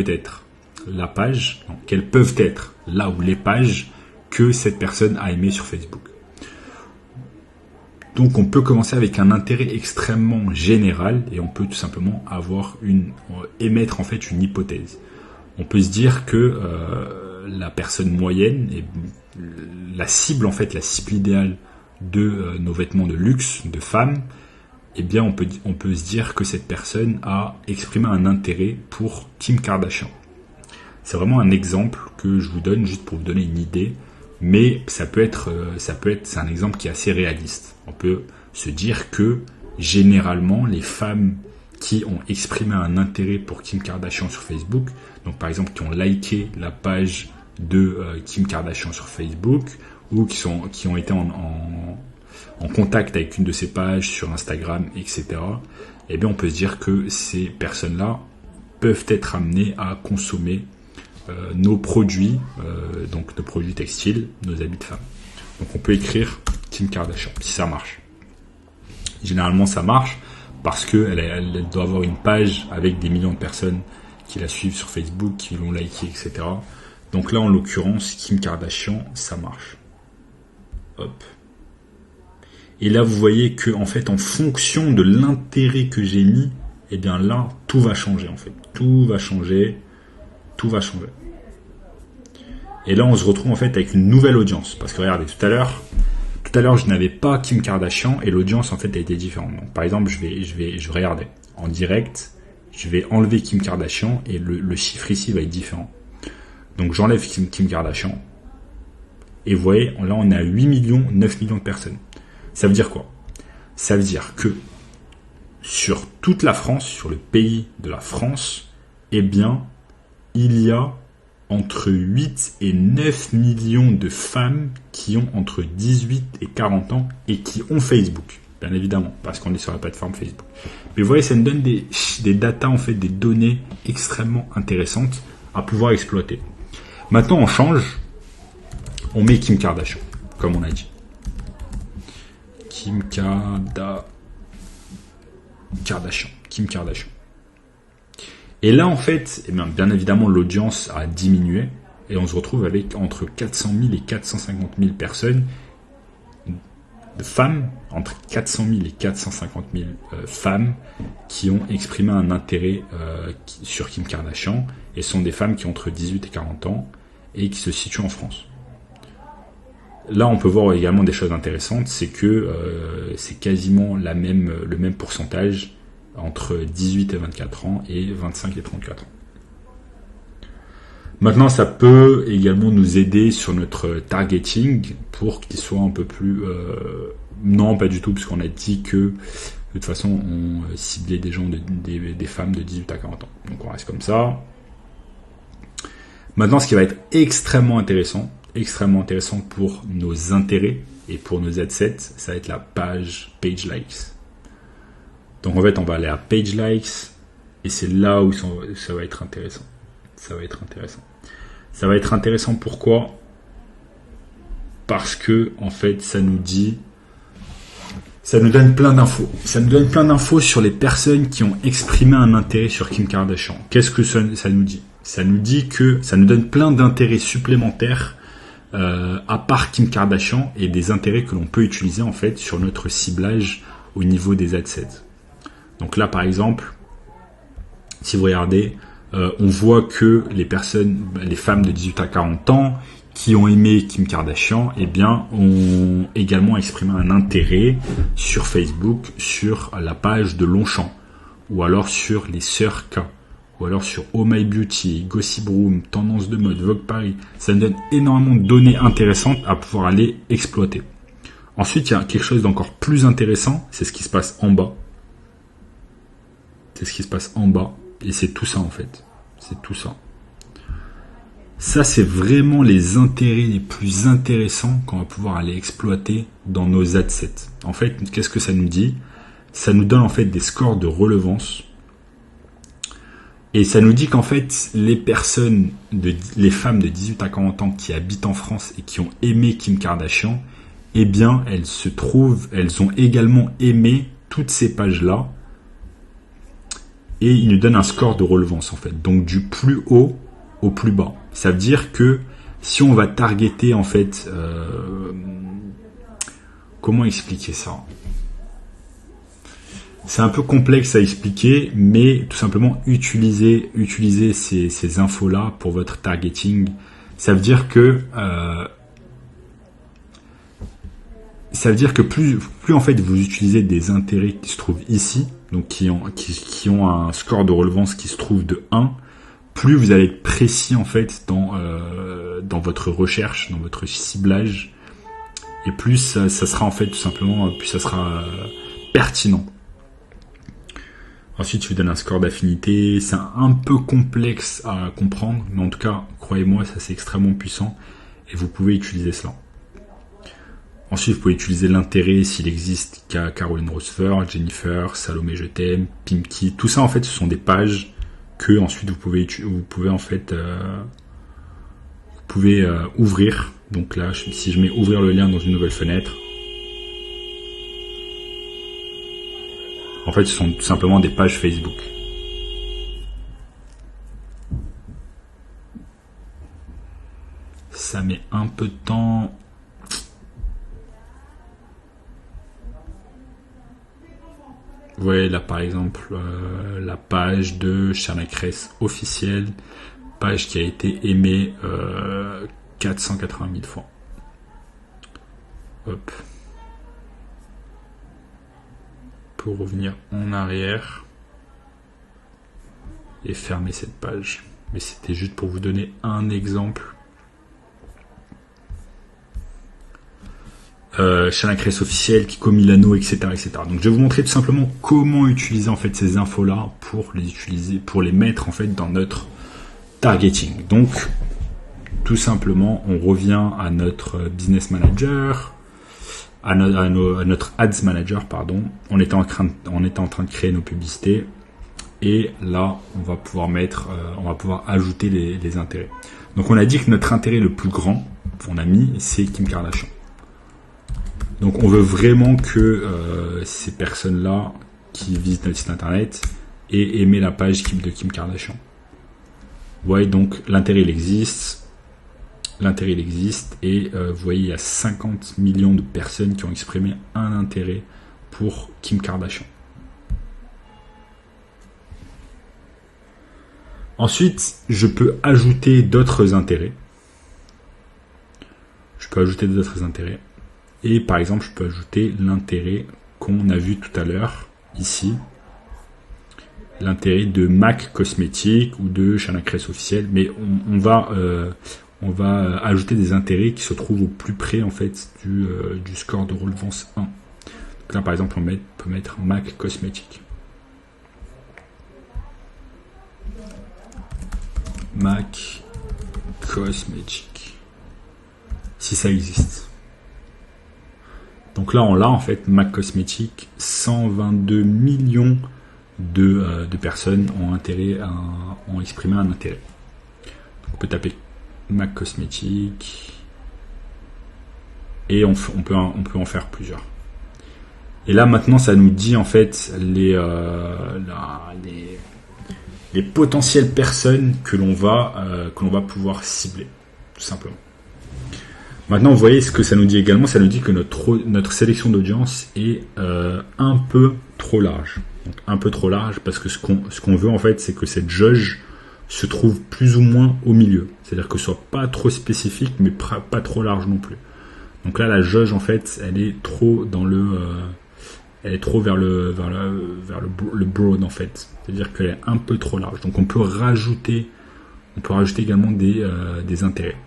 être la page, quelles peuvent être là où les pages que cette personne a aimées sur Facebook. Donc on peut commencer avec un intérêt extrêmement général et on peut tout simplement émettre en fait une hypothèse. On peut se dire que la personne moyenne, la cible idéale de nos vêtements de luxe de femmes, on peut se dire que cette personne a exprimé un intérêt pour Kim Kardashian. C'est vraiment un exemple que je vous donne juste pour vous donner une idée, mais c'est un exemple qui est assez réaliste. On peut se dire que généralement les femmes qui ont exprimé un intérêt pour Kim Kardashian sur Facebook, donc par exemple qui ont liké la page de Kim Kardashian sur Facebook, ou qui ont été en contact avec une de ces pages sur Instagram, etc., on peut se dire que ces personnes-là peuvent être amenées à consommer nos produits, donc nos produits textiles, nos habits de femmes. Donc on peut écrire Kim Kardashian, si ça marche. Généralement ça marche parce qu'elle doit avoir une page avec des millions de personnes qui la suivent sur Facebook, qui l'ont liké, etc. Donc là, en l'occurrence, Kim Kardashian, ça marche. Hop. Et là, vous voyez que, en fait, en fonction de l'intérêt que j'ai mis, eh bien là, tout va changer, en fait. Tout va changer. Tout va changer. Et là, on se retrouve, en fait, avec une nouvelle audience. Parce que, regardez, tout à l'heure, je n'avais pas Kim Kardashian et l'audience, en fait, a été différente. Donc, par exemple, je vais regarder. En direct, je vais enlever Kim Kardashian et le chiffre ici va être différent. Donc, j'enlève Kim Kardashian. Et vous voyez, là, on est à 8 millions, 9 millions de personnes. Ça veut dire quoi? Ça veut dire que sur toute la France, sur le pays de la France, eh bien, il y a entre 8 et 9 millions de femmes qui ont entre 18 et 40 ans et qui ont Facebook, bien évidemment, parce qu'on est sur la plateforme Facebook. Mais vous voyez, ça nous donne des datas, en fait, des données extrêmement intéressantes à pouvoir exploiter. Maintenant, on change, on met Kim Kardashian, comme on a dit. Kim Kardashian. Et là, en fait, eh bien évidemment, l'audience a diminué et on se retrouve avec entre 400 000 et 450 000 personnes, de femmes, entre 400 000 et 450 000 femmes qui ont exprimé un intérêt sur Kim Kardashian et sont des femmes qui ont entre 18 et 40 ans et qui se situent en France. Là, on peut voir également des choses intéressantes, c'est que c'est quasiment le même pourcentage entre 18 et 24 ans et 25 et 34 ans. Maintenant, ça peut également nous aider sur notre targeting pour qu'il soit un peu plus... non, pas du tout, parce qu'on a dit que de toute façon, on ciblait des gens, des femmes de 18 à 40 ans. Donc, on reste comme ça. Maintenant, ce qui va être extrêmement intéressant pour nos intérêts et pour nos adsets, ça va être la page likes. Donc en fait, on va aller à page likes et c'est là où ça va être intéressant. Ça va être intéressant pourquoi? Parce que en fait, ça nous donne plein d'infos. Ça nous donne plein d'infos sur les personnes qui ont exprimé un intérêt sur Kim Kardashian. Qu'est-ce que ça nous dit? Ça nous dit que ça nous donne plein d'intérêts supplémentaires à part Kim Kardashian et des intérêts que l'on peut utiliser en fait sur notre ciblage au niveau des adsets. Donc là par exemple, si vous regardez, on voit que les femmes de 18 à 40 ans qui ont aimé Kim Kardashian, eh bien, ont également exprimé un intérêt sur Facebook, sur la page de Longchamp, ou alors sur les Sœurs K, ou alors sur Oh My Beauty, Gossip Room, Tendance de mode, Vogue Paris. Ça nous donne énormément de données intéressantes à pouvoir aller exploiter. Ensuite, il y a quelque chose d'encore plus intéressant, c'est ce qui se passe en bas. C'est ce qui se passe en bas, et c'est tout ça en fait. C'est tout ça. Ça, c'est vraiment les intérêts les plus intéressants qu'on va pouvoir aller exploiter dans nos adsets. En fait, qu'est-ce que ça nous dit? Ça nous donne en fait des scores de relevance. Et ça nous dit qu'en fait, les femmes de 18 à 40 ans qui habitent en France et qui ont aimé Kim Kardashian, eh bien, elles ont également aimé toutes ces pages-là. Et ils nous donnent un score de relevance en fait. Donc du plus haut au plus bas. Ça veut dire que si on va targeter en fait, comment expliquer ça? C'est un peu complexe à expliquer, mais tout simplement utiliser ces infos-là pour votre targeting. Ça veut dire que plus en fait vous utilisez des intérêts qui se trouvent ici, donc qui ont un score de relevance qui se trouve de 1, plus vous allez être précis en fait dans votre recherche, dans votre ciblage, et plus ça sera en fait tout simplement, plus ça sera pertinent. Ensuite, je vous donne un score d'affinité. C'est un peu complexe à comprendre, mais en tout cas, croyez-moi, ça c'est extrêmement puissant et vous pouvez utiliser cela. Ensuite, vous pouvez utiliser l'intérêt s'il existe qu'à Caroline Rosefer, Jennifer, Salomé Je t'aime, Pimki. Tout ça, en fait, ce sont des pages que ensuite vous pouvez ouvrir. Donc là, si je mets ouvrir le lien dans une nouvelle fenêtre, en fait, ce sont tout simplement des pages Facebook. ça met un peu de temps. Vous voyez là par exemple la page de Charnacres officielle, page qui a été aimée 480 000 fois. Hop. Pour revenir en arrière et fermer cette page. Mais c'était juste pour vous donner un exemple. Charnacres officiel, Kiko Milano, etc., etc. Donc je vais vous montrer tout simplement comment utiliser en fait ces infos-là pour les utiliser, pour les mettre en fait dans notre targeting. Donc tout simplement, on revient à notre business manager, à notre ads manager, pardon. On était en train de créer nos publicités et là on va pouvoir ajouter les intérêts. Donc on a dit que notre intérêt le plus grand, on a mis, c'est Kim Kardashian. Donc on veut vraiment que ces personnes-là qui visitent notre site internet aient aimé la page de Kim Kardashian. Vous voyez, donc l'intérêt il existe. Et vous voyez, il y a 50 millions de personnes qui ont exprimé un intérêt pour Kim Kardashian. Ensuite, je peux ajouter d'autres intérêts. Et par exemple, je peux ajouter l'intérêt qu'on a vu tout à l'heure, ici. L'intérêt de MAC Cosmétiques ou de Charnacres officiel. Mais on va ajouter des intérêts qui se trouvent au plus près en fait du score de relevance 1. Donc là, par exemple, on peut mettre MAC Cosmétiques. MAC Cosmétiques. Si ça existe. Donc là, on l'a en fait, MAC Cosmétiques, 122 millions de personnes ont exprimé un intérêt. Donc on peut taper MAC Cosmétiques et on peut en faire plusieurs. Et là maintenant, ça nous dit en fait les potentielles personnes que l'on va pouvoir cibler, tout simplement. Maintenant, vous voyez ce que ça nous dit également. Ça nous dit que notre sélection d'audience est un peu trop large. Donc, un peu trop large parce que ce qu'on veut en fait, c'est que cette jauge se trouve plus ou moins au milieu. C'est-à-dire que ce soit pas trop spécifique, mais pas trop large non plus. Donc là, la jauge en fait, elle est trop elle est trop vers le broad en fait. C'est-à-dire qu'elle est un peu trop large. Donc on peut rajouter également des intérêts.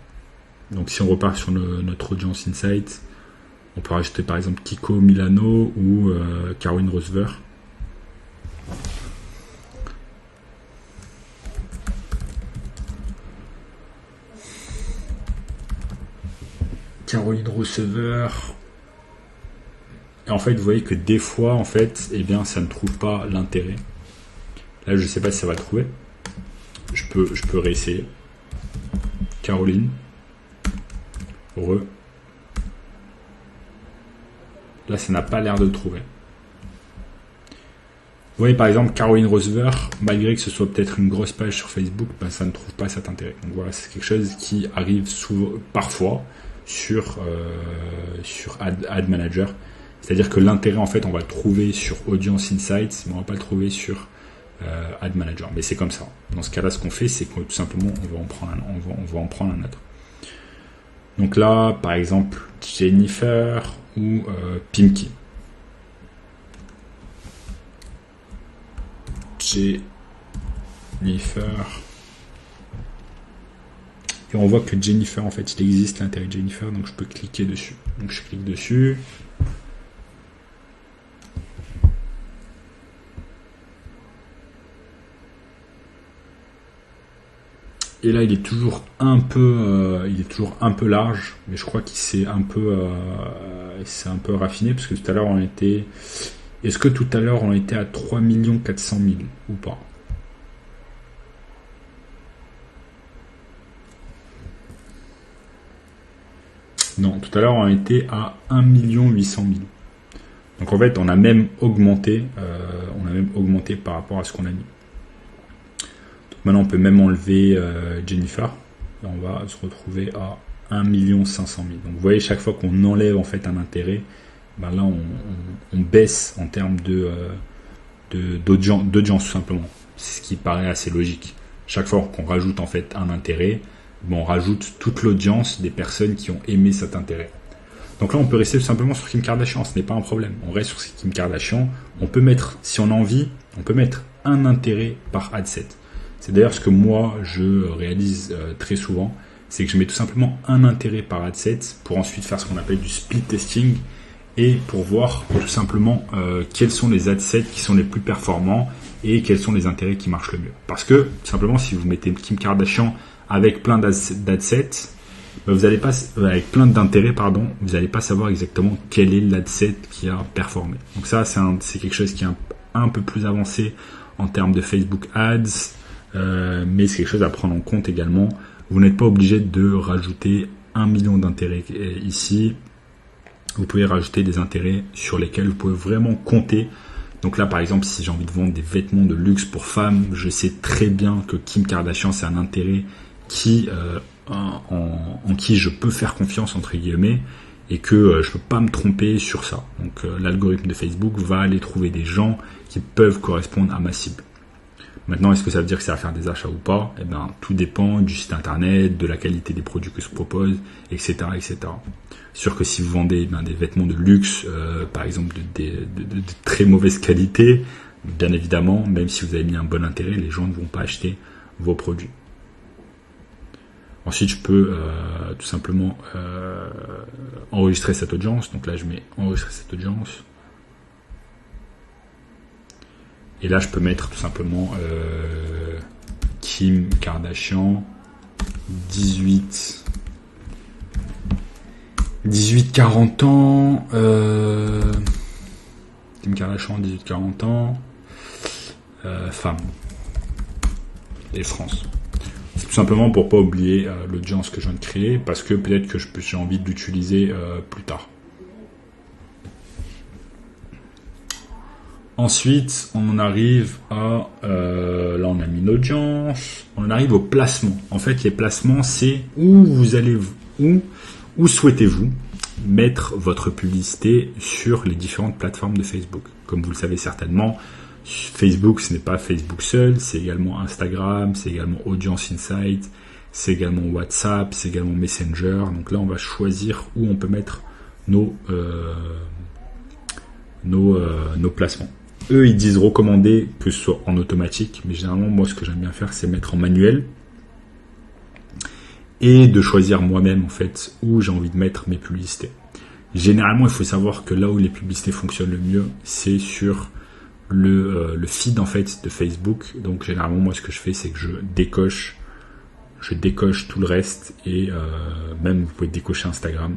Donc si on repart sur notre audience insight, on peut rajouter par exemple Kiko Milano ou Caroline Rosever. Caroline Rosever. Et en fait, vous voyez que des fois, en fait, eh bien, ça ne trouve pas l'intérêt. Là, je ne sais pas si ça va trouver. Je peux réessayer. Caroline. Là, ça n'a pas l'air de le trouver. Vous voyez, par exemple, Caroline Rosever, malgré que ce soit peut-être une grosse page sur Facebook, ben, ça ne trouve pas cet intérêt. Donc voilà, c'est quelque chose qui arrive parfois sur Ad Manager. C'est-à-dire que l'intérêt, en fait, on va le trouver sur Audience Insights, mais on ne va pas le trouver sur Ad Manager. Mais c'est comme ça. Dans ce cas-là, ce qu'on fait, c'est que tout simplement, on va en prendre un autre. Donc là, par exemple, Jennifer ou Pimki. Jennifer. Et on voit que Jennifer, en fait, il existe l'intérêt de Jennifer, donc je peux cliquer dessus. Donc je clique dessus. Et là, il est toujours un peu large, mais je crois qu'il s'est un peu raffiné parce que tout à l'heure on était. Est-ce que tout à l'heure on était à 3 400 000 ou pas? Non, tout à l'heure on était à 1 800 000. Donc en fait, on a même augmenté par rapport à ce qu'on a mis. Maintenant, on peut même enlever Jennifer. Et on va se retrouver à 1 500 000. Donc vous voyez, chaque fois qu'on enlève en fait un intérêt, ben là on baisse en termes d'audience tout simplement. C'est ce qui paraît assez logique. Chaque fois qu'on rajoute en fait un intérêt, on rajoute toute l'audience des personnes qui ont aimé cet intérêt. Donc là on peut rester tout simplement sur Kim Kardashian, ce n'est pas un problème. On reste sur Kim Kardashian, on peut mettre, si on a envie, on peut mettre un intérêt par ad set. C'est d'ailleurs ce que moi je réalise très souvent, c'est que je mets tout simplement un intérêt par ad set pour ensuite faire ce qu'on appelle du split testing et pour voir tout simplement quels sont les ad sets qui sont les plus performants et quels sont les intérêts qui marchent le mieux. Parce que tout simplement si vous mettez Kim Kardashian avec plein d'ad sets, vous allez pas, avec plein d'intérêts, pardon, vous n'allez pas savoir exactement quel est l'ad set qui a performé. Donc ça, c'est quelque chose qui est un peu plus avancé en termes de Facebook Ads, mais c'est quelque chose à prendre en compte également. Vous n'êtes pas obligé de rajouter 1 million d'intérêts ici. Vous pouvez rajouter des intérêts sur lesquels vous pouvez vraiment compter. Donc là, par exemple, si j'ai envie de vendre des vêtements de luxe pour femmes, je sais très bien que Kim Kardashian, c'est un intérêt qui, en qui je peux faire confiance, entre guillemets, et que je ne peux pas me tromper sur ça. Donc l'algorithme de Facebook va aller trouver des gens qui peuvent correspondre à ma cible. Maintenant, est-ce que ça veut dire que ça va faire des achats ou pas? Eh bien, tout dépend du site internet, de la qualité des produits que je propose, etc., etc. Sûr que si vous vendez des vêtements de luxe, par exemple de très mauvaise qualité, bien évidemment, même si vous avez mis un bon intérêt, les gens ne vont pas acheter vos produits. Ensuite, je peux tout simplement enregistrer cette audience. Donc là, je mets enregistrer cette audience. Et là, je peux mettre tout simplement Kim Kardashian 18-40 ans. Kim Kardashian 18-40 ans. Femme. Et France. C'est tout simplement pour pas oublier l'audience que je viens de créer, parce que peut-être que j'ai envie de l'utiliser plus tard. Ensuite, on en arrive à... là, on a mis une audience. On en arrive au placement. En fait, les placements, c'est où souhaitez-vous mettre votre publicité sur les différentes plateformes de Facebook. Comme vous le savez certainement, Facebook, ce n'est pas Facebook seul, c'est également Instagram, c'est également Audience Insight, c'est également WhatsApp, c'est également Messenger. Donc là, on va choisir où on peut mettre nos placements. Eux, ils disent recommander que ce soit en automatique, mais généralement, moi, ce que j'aime bien faire, c'est mettre en manuel et de choisir moi-même, en fait, où j'ai envie de mettre mes publicités. Généralement, il faut savoir que là où les publicités fonctionnent le mieux, c'est sur le feed, en fait, de Facebook. Donc, généralement, moi, ce que je fais, c'est que je décoche tout le reste et même, vous pouvez décocher Instagram.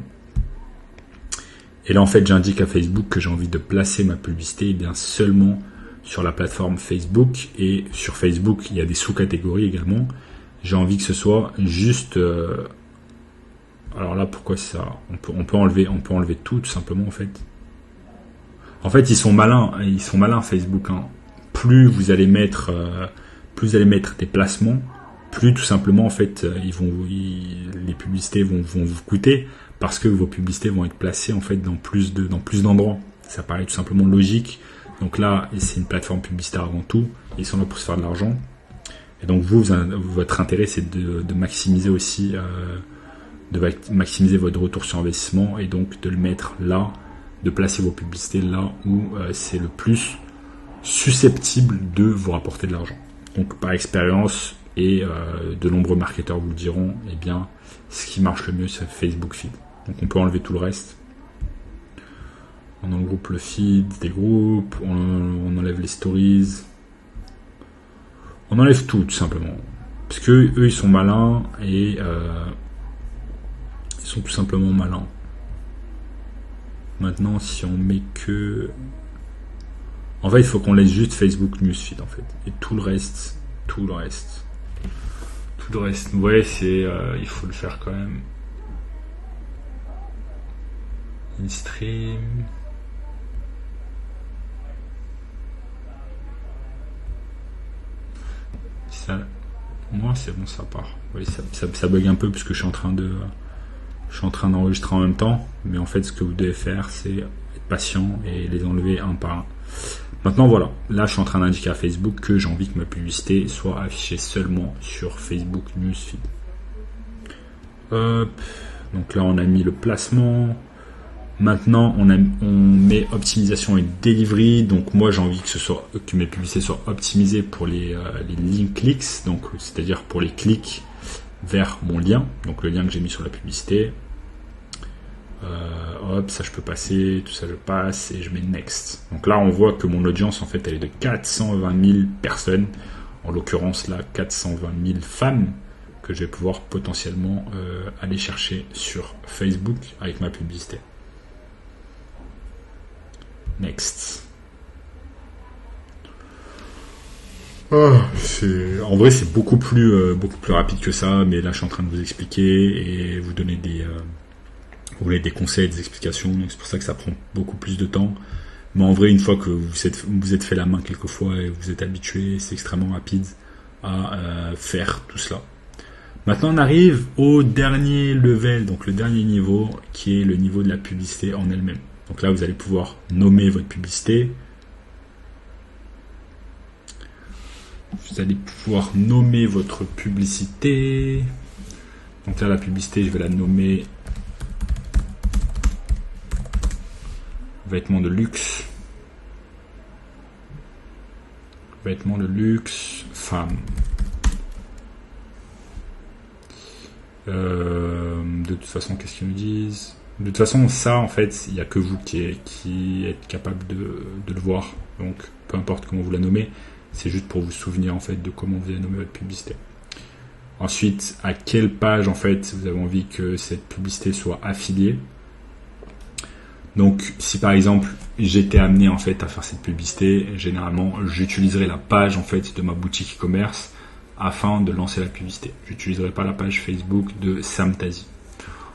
Et là, en fait, j'indique à Facebook que j'ai envie de placer ma publicité bien seulement sur la plateforme Facebook. Et sur Facebook, il y a des sous-catégories également. J'ai envie que ce soit juste... alors là, pourquoi ça? On peut enlever tout simplement, en fait. En fait, ils sont malins Facebook. Hein. Plus vous allez mettre des placements, plus tout simplement, en fait, les publicités vont vous coûter. Parce que vos publicités vont être placées en fait dans plus d'endroits. Ça paraît tout simplement logique. Donc là, c'est une plateforme publicitaire avant tout. Ils sont là pour se faire de l'argent. Et donc votre intérêt, c'est de maximiser aussi, maximiser votre retour sur investissement et donc de le mettre là, de placer vos publicités là où c'est le plus susceptible de vous rapporter de l'argent. Donc par expérience et de nombreux marketeurs vous le diront, eh bien, ce qui marche le mieux, c'est Facebook Feed. Donc on peut enlever tout le reste. On regroupe le feed des groupes, on enlève les stories. On enlève tout simplement. Parce que eux ils sont malins et ils sont tout simplement malins. Maintenant si on met que... En fait il faut qu'on laisse juste Facebook Newsfeed en fait. Et tout le reste, vous voyez, il faut le faire quand même. InStream. Ça, moi, c'est bon, ça part. Oui, ça bug un peu parce que je suis en train de Je suis en train d'enregistrer en même temps, mais en fait ce que vous devez faire c'est être patient et les enlever un par un. Maintenant voilà, là je suis en train d'indiquer à Facebook que j'ai envie que ma publicité soit affichée seulement sur Facebook Newsfeed. Hop, donc là on a mis le placement. Maintenant on met optimisation et delivery. Donc moi j'ai envie que mes publicités soient optimisées pour les link clicks, donc c'est-à-dire pour les clics vers mon lien, donc le lien que j'ai mis sur la publicité. Hop, ça je peux passer, tout ça je passe et je mets next. Donc là on voit que mon audience en fait elle est de 420 000 personnes, en l'occurrence là 420 000 femmes que je vais pouvoir potentiellement aller chercher sur Facebook avec ma publicité. Next. En vrai c'est beaucoup plus rapide que ça, mais là je suis en train de vous expliquer et vous donner vous voulez des conseils, des explications, donc c'est pour ça que ça prend beaucoup plus de temps. Mais en vrai, une fois que vous êtes fait la main quelques fois et vous êtes habitué, c'est extrêmement rapide à faire tout cela. Maintenant, on arrive au dernier level, donc le dernier niveau, qui est le niveau de la publicité en elle-même. Donc là, vous allez pouvoir nommer votre publicité. Vous allez pouvoir nommer votre publicité. Donc là, la publicité, je vais la nommer vêtements de luxe. Vêtements de luxe, femmes. De toute façon, qu'est-ce qu'ils nous disent? De toute façon, ça, en fait, il n'y a que vous qui êtes capable de le voir. Donc, peu importe comment vous la nommez, c'est juste pour vous souvenir, en fait, de comment vous allez nommer votre publicité. Ensuite, à quelle page, en fait, vous avez envie que cette publicité soit affiliée. Donc, si par exemple, j'étais amené en fait à faire cette publicité, généralement, j'utiliserai la page en fait de ma boutique e-commerce afin de lancer la publicité. J'utiliserai pas la page Facebook de Samtazi.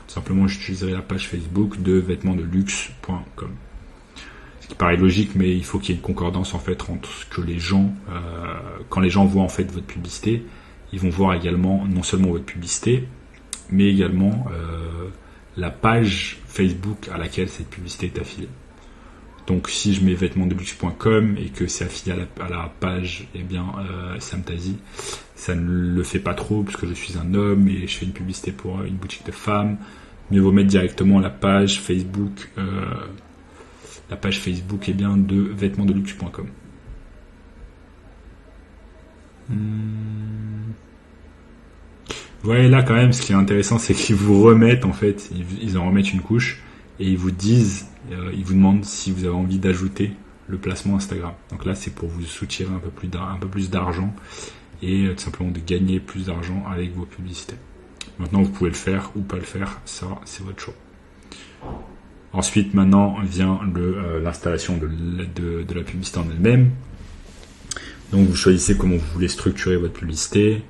Tout simplement, j'utiliserai la page Facebook de vêtementsdeluxe.com. Ce qui paraît logique, mais il faut qu'il y ait une concordance en fait entre ce que les gens, quand les gens voient en fait votre publicité, ils vont voir également non seulement votre publicité, mais également la page Facebook à laquelle cette publicité est affiliée. Donc si je mets vêtementsdeluxe.com et que c'est affilié à la page Samtazi, ça ne le fait pas trop puisque je suis un homme et je fais une publicité pour une boutique de femmes. Mieux vaut mettre directement la page Facebook de vêtementsdeluxe.com. Vous voyez là quand même, ce qui est intéressant, c'est qu'ils vous remettent en fait, ils en remettent une couche et ils vous disent, ils vous demandent si vous avez envie d'ajouter le placement Instagram. Donc là, c'est pour vous soutirer un peu plus d'argent et tout simplement de gagner plus d'argent avec vos publicités. Maintenant, vous pouvez le faire ou pas le faire, ça c'est votre choix. Ensuite, maintenant vient l'installation de la publicité en elle-même. Donc vous choisissez comment vous voulez structurer votre publicité.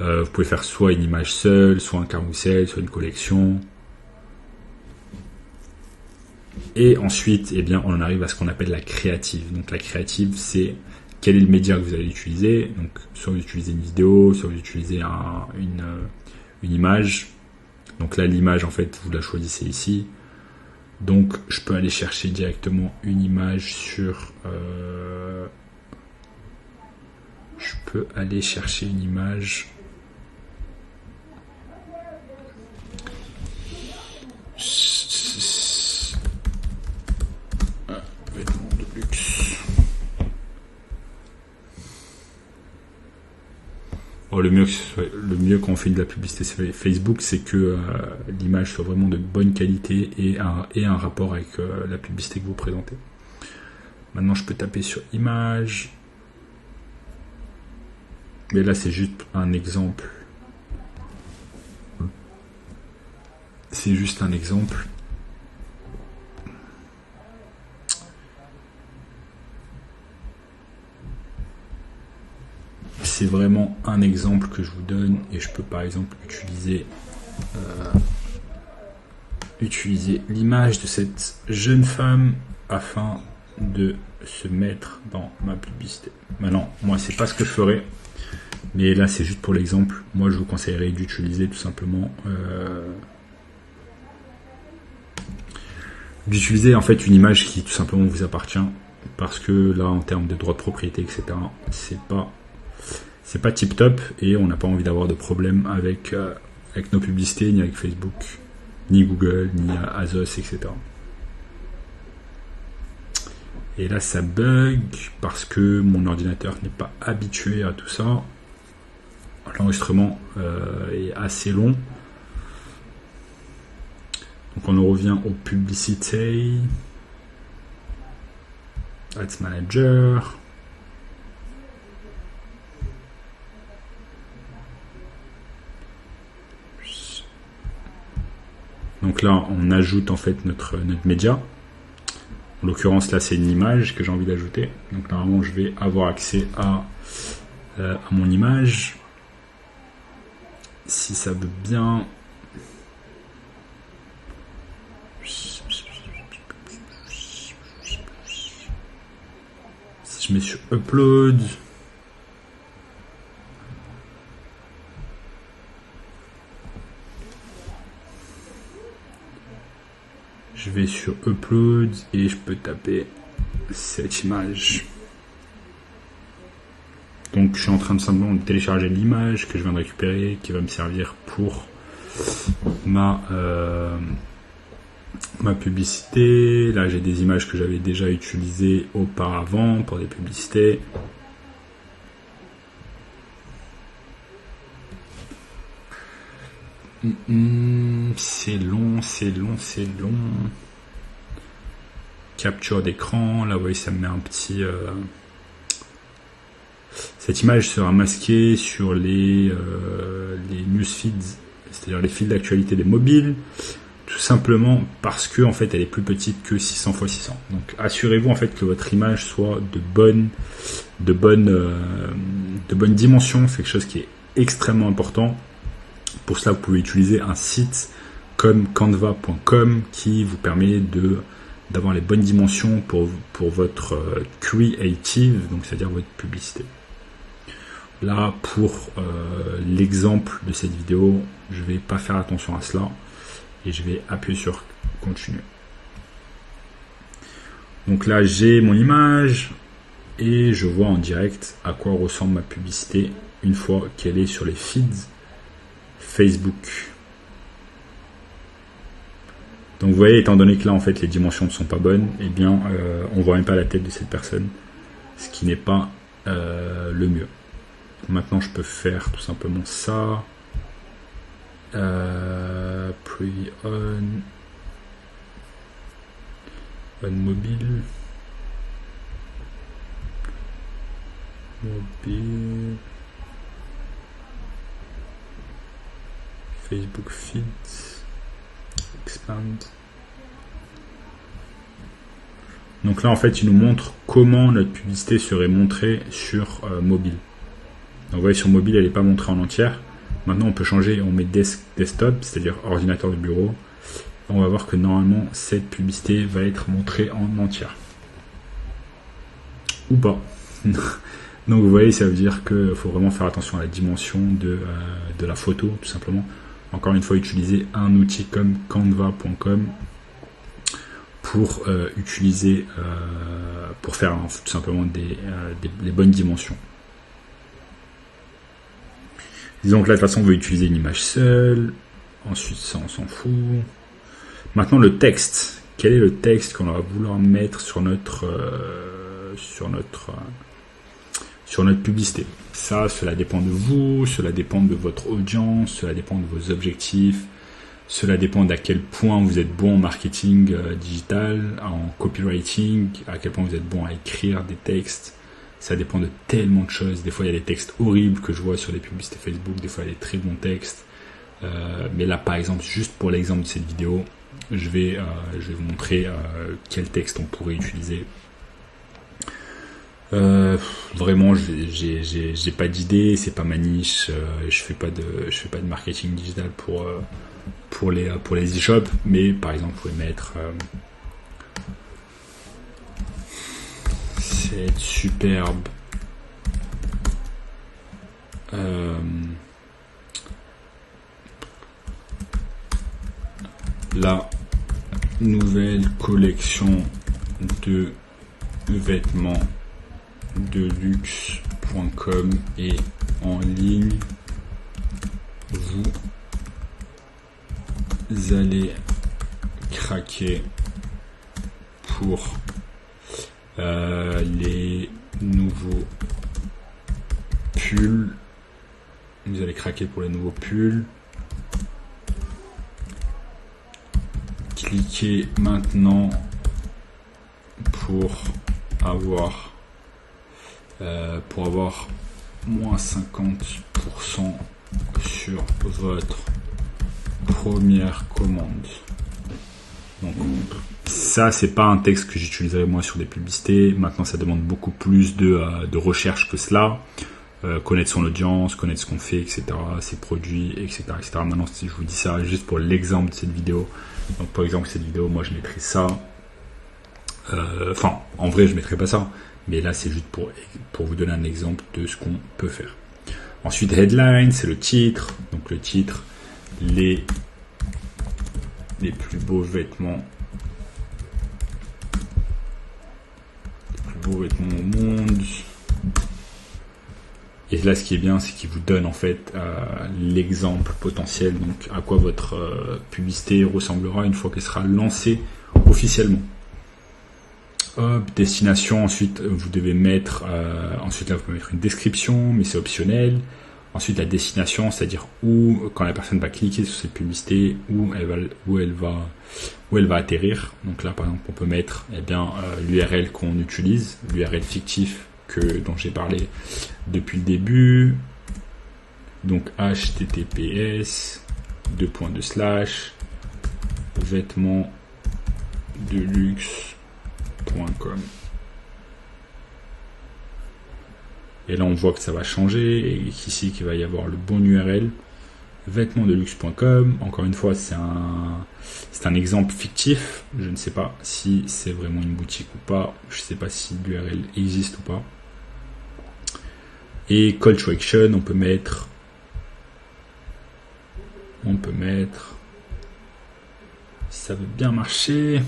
Vous pouvez faire soit une image seule, soit un carrousel, soit une collection. Et ensuite, on en arrive à ce qu'on appelle la créative. Donc la créative, c'est quel est le média que vous allez utiliser. Donc soit vous utilisez une vidéo, soit vous utilisez une image. Donc là, l'image, en fait, vous la choisissez ici. Donc je peux aller chercher directement une image sur... je peux aller chercher une image... Vêtements de luxe. Le mieux quand on fait de la publicité sur Facebook, c'est que l'image soit vraiment de bonne qualité et un rapport avec la publicité que vous présentez. Maintenant, je peux taper sur image. Mais là, c'est juste un exemple. C'est juste un exemple. C'est vraiment un exemple que je vous donne et je peux par exemple utiliser l'image de cette jeune femme afin de se mettre dans ma publicité. Maintenant, moi c'est pas ce que je ferais, mais là c'est juste pour l'exemple. Moi je vous conseillerais d'utiliser tout simplement d'utiliser en fait une image qui tout simplement vous appartient, parce que là en termes de droits de propriété, etc., c'est pas tip top, et on n'a pas envie d'avoir de problème avec nos publicités, ni avec Facebook, ni Google, ni Azos, etc. Et là ça bug parce que mon ordinateur n'est pas habitué à tout ça. L'enregistrement est assez long. Donc on en revient aux publicités. Ads Manager. Donc là on ajoute en fait notre média. En l'occurrence là c'est une image que j'ai envie d'ajouter. Donc normalement je vais avoir accès à mon image. Si ça veut bien. Si je mets sur Upload. Je vais sur Upload et je peux taper cette image. Donc je suis en train de simplement de télécharger l'image que je viens de récupérer, qui va me servir pour ma publicité. Là j'ai des images que j'avais déjà utilisées auparavant pour des publicités. C'est long. Capture d'écran, là vous voyez ça me met un petit... Cette image sera masquée sur les newsfeeds, c'est-à-dire les fils d'actualité des mobiles, tout simplement parce que en fait elle est plus petite que 600 x 600. Donc assurez-vous en fait que votre image soit de bonne dimension. C'est quelque chose qui est extrêmement important. Pour cela, vous pouvez utiliser un site comme canva.com qui vous permet d'avoir les bonnes dimensions pour votre creative, donc c'est-à-dire votre publicité. Là, pour l'exemple de cette vidéo, je ne vais pas faire attention à cela et je vais appuyer sur continuer. Donc là, j'ai mon image et je vois en direct à quoi ressemble ma publicité une fois qu'elle est sur les feeds Facebook. Donc vous voyez, étant donné que là en fait les dimensions ne sont pas bonnes, eh bien on voit même pas la tête de cette personne, ce qui n'est pas le mieux. Maintenant je peux faire tout simplement ça. Pre-on mobile. Facebook Feeds, Expand. Donc là en fait il nous montre comment notre publicité serait montrée sur mobile. Donc vous voyez sur mobile elle n'est pas montrée en entière. Maintenant on peut changer, on met desktop, c'est-à-dire ordinateur de bureau. On va voir que normalement cette publicité va être montrée en entière. Ou pas. Donc vous voyez, ça veut dire qu'il faut vraiment faire attention à la dimension de la photo, tout simplement. Encore une fois, utiliser un outil comme canva.com pour utiliser, pour faire tout simplement les bonnes dimensions. Disons que là, de toute façon, on veut utiliser une image seule. Ensuite, ça, on s'en fout. Maintenant, le texte. Quel est le texte qu'on va vouloir mettre sur notre publicité? Ça, cela dépend de vous, cela dépend de votre audience, cela dépend de vos objectifs, cela dépend d'à quel point vous êtes bon en marketing digital, en copywriting, à quel point vous êtes bon à écrire des textes. Ça dépend de tellement de choses. Des fois, il y a des textes horribles que je vois sur les publicités Facebook, des fois, il y a des très bons textes. Mais là, par exemple, juste pour l'exemple de cette vidéo, je vais vous montrer quel texte on pourrait utiliser. Vraiment, j'ai pas d'idée, c'est pas ma niche. Je fais pas de marketing digital pour les e-shops, mais par exemple, vous pouvez mettre c'est superbe. La nouvelle collection de vêtements de luxe.com et en ligne. Vous allez craquer pour les nouveaux pulls. Vous allez craquer pour les nouveaux pulls. Cliquez maintenant pour avoir moins 50% sur votre première commande. Donc ça, c'est pas un texte que j'utiliserai moi sur des publicités. Maintenant, ça demande beaucoup plus de recherche que cela. Connaître son audience, connaître ce qu'on fait, etc., ses produits, etc., etc. Maintenant, si je vous dis ça juste pour l'exemple de cette vidéo. Donc, par exemple, cette vidéo, moi, je mettrai ça. Enfin, en vrai, je mettrai pas ça. Mais là, c'est juste pour vous donner un exemple de ce qu'on peut faire. Ensuite, headline, c'est le titre. Donc, le titre, les plus beaux vêtements. Les plus beaux vêtements au monde. Et là, ce qui est bien, c'est qu'il vous donne en fait l'exemple potentiel, donc à quoi votre publicité ressemblera une fois qu'elle sera lancée officiellement. Hop, destination, ensuite vous devez mettre, ensuite là vous pouvez mettre une description, mais c'est optionnel. Ensuite la destination, c'est-à-dire où, quand la personne va cliquer sur cette publicité, où elle va atterrir. Donc là par exemple on peut mettre l'URL qu'on utilise, l'URL fictif dont j'ai parlé depuis le début. Donc https vêtements de luxe.com. Et là on voit que ça va changer et qu'ici qu'il va y avoir le bon URL vêtements de luxe.com. Encore une fois, c'est un exemple fictif. Je ne sais pas si c'est vraiment une boutique ou pas. Je ne sais pas si l'URL existe ou pas. Et call to action, on peut mettre si ça veut bien marcher,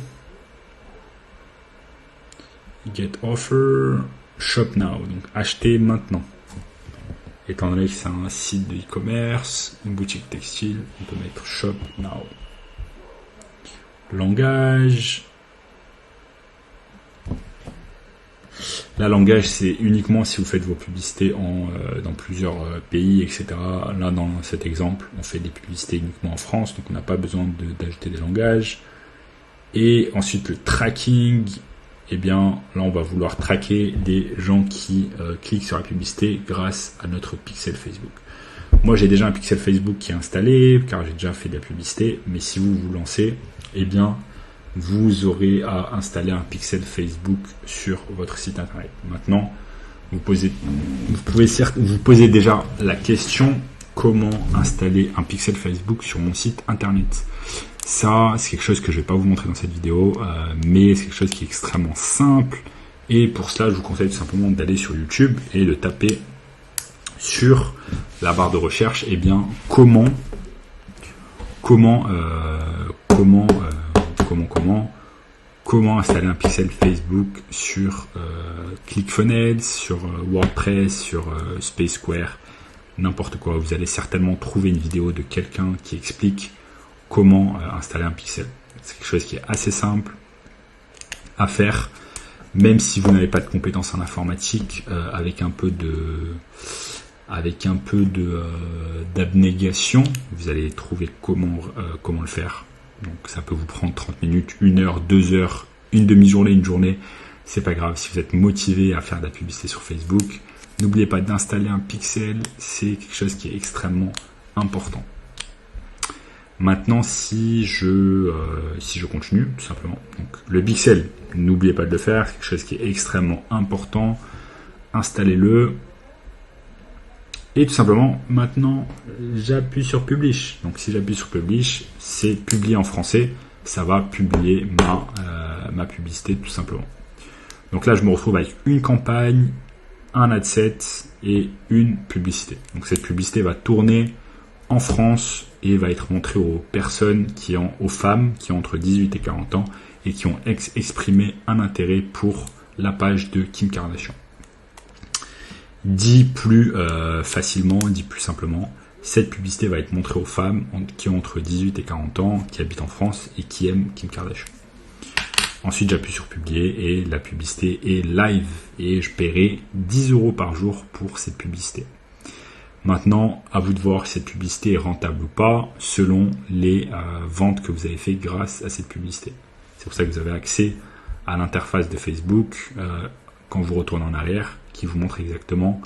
get offer, shop now, donc acheter maintenant. Étant donné que c'est un site de e-commerce, une boutique textile, on peut mettre shop now. Langage. La langage, c'est uniquement si vous faites vos publicités dans plusieurs pays, etc. Là, dans cet exemple, on fait des publicités uniquement en France, donc on n'a pas besoin d'ajouter des langages. Et ensuite, le tracking, eh bien, là, on va vouloir traquer des gens qui cliquent sur la publicité grâce à notre pixel Facebook. Moi, j'ai déjà un pixel Facebook qui est installé, car j'ai déjà fait de la publicité, mais si vous vous lancez, eh bien, vous aurez à installer un pixel Facebook sur votre site internet. Maintenant, vous posez déjà la question, comment installer un pixel Facebook sur mon site internet? Ça, c'est quelque chose que je ne vais pas vous montrer dans cette vidéo, mais c'est quelque chose qui est extrêmement simple. Et pour cela, je vous conseille tout simplement d'aller sur YouTube et de taper sur la barre de recherche, eh bien, comment installer un pixel Facebook sur ClickFunnels, sur WordPress, sur Space Square, n'importe quoi. Vous allez certainement trouver une vidéo de quelqu'un qui explique comment installer un pixel. C'est quelque chose qui est assez simple à faire, même si vous n'avez pas de compétences en informatique, avec un peu d'abnégation, vous allez trouver comment le faire. Donc ça peut vous prendre 30 minutes, 1 heure, 2 heures, une demi-journée, une journée. C'est pas grave si vous êtes motivé à faire de la publicité sur Facebook. N'oubliez pas d'installer un pixel, c'est quelque chose qui est extrêmement important. Maintenant, si je continue, tout simplement. Donc, le pixel, n'oubliez pas de le faire, c'est quelque chose qui est extrêmement important. Installez-le. Et tout simplement, maintenant, j'appuie sur Publish. Donc, si j'appuie sur Publish, c'est publié en français. Ça va publier ma publicité, tout simplement. Donc là, je me retrouve avec une campagne, un ad set et une publicité. Donc, cette publicité va tourner en France et va être montré aux personnes aux femmes qui ont entre 18 et 40 ans et qui ont exprimé un intérêt pour la page de Kim Kardashian. Dit plus facilement, dit plus simplement, cette publicité va être montrée aux femmes qui ont entre 18 et 40 ans, qui habitent en France et qui aiment Kim Kardashian. Ensuite, j'appuie sur publier et la publicité est live et je paierai 10 € par jour pour cette publicité. Maintenant, à vous de voir si cette publicité est rentable ou pas selon les ventes que vous avez fait grâce à cette publicité. C'est pour ça que vous avez accès à l'interface de Facebook quand vous retournez en arrière qui vous montre exactement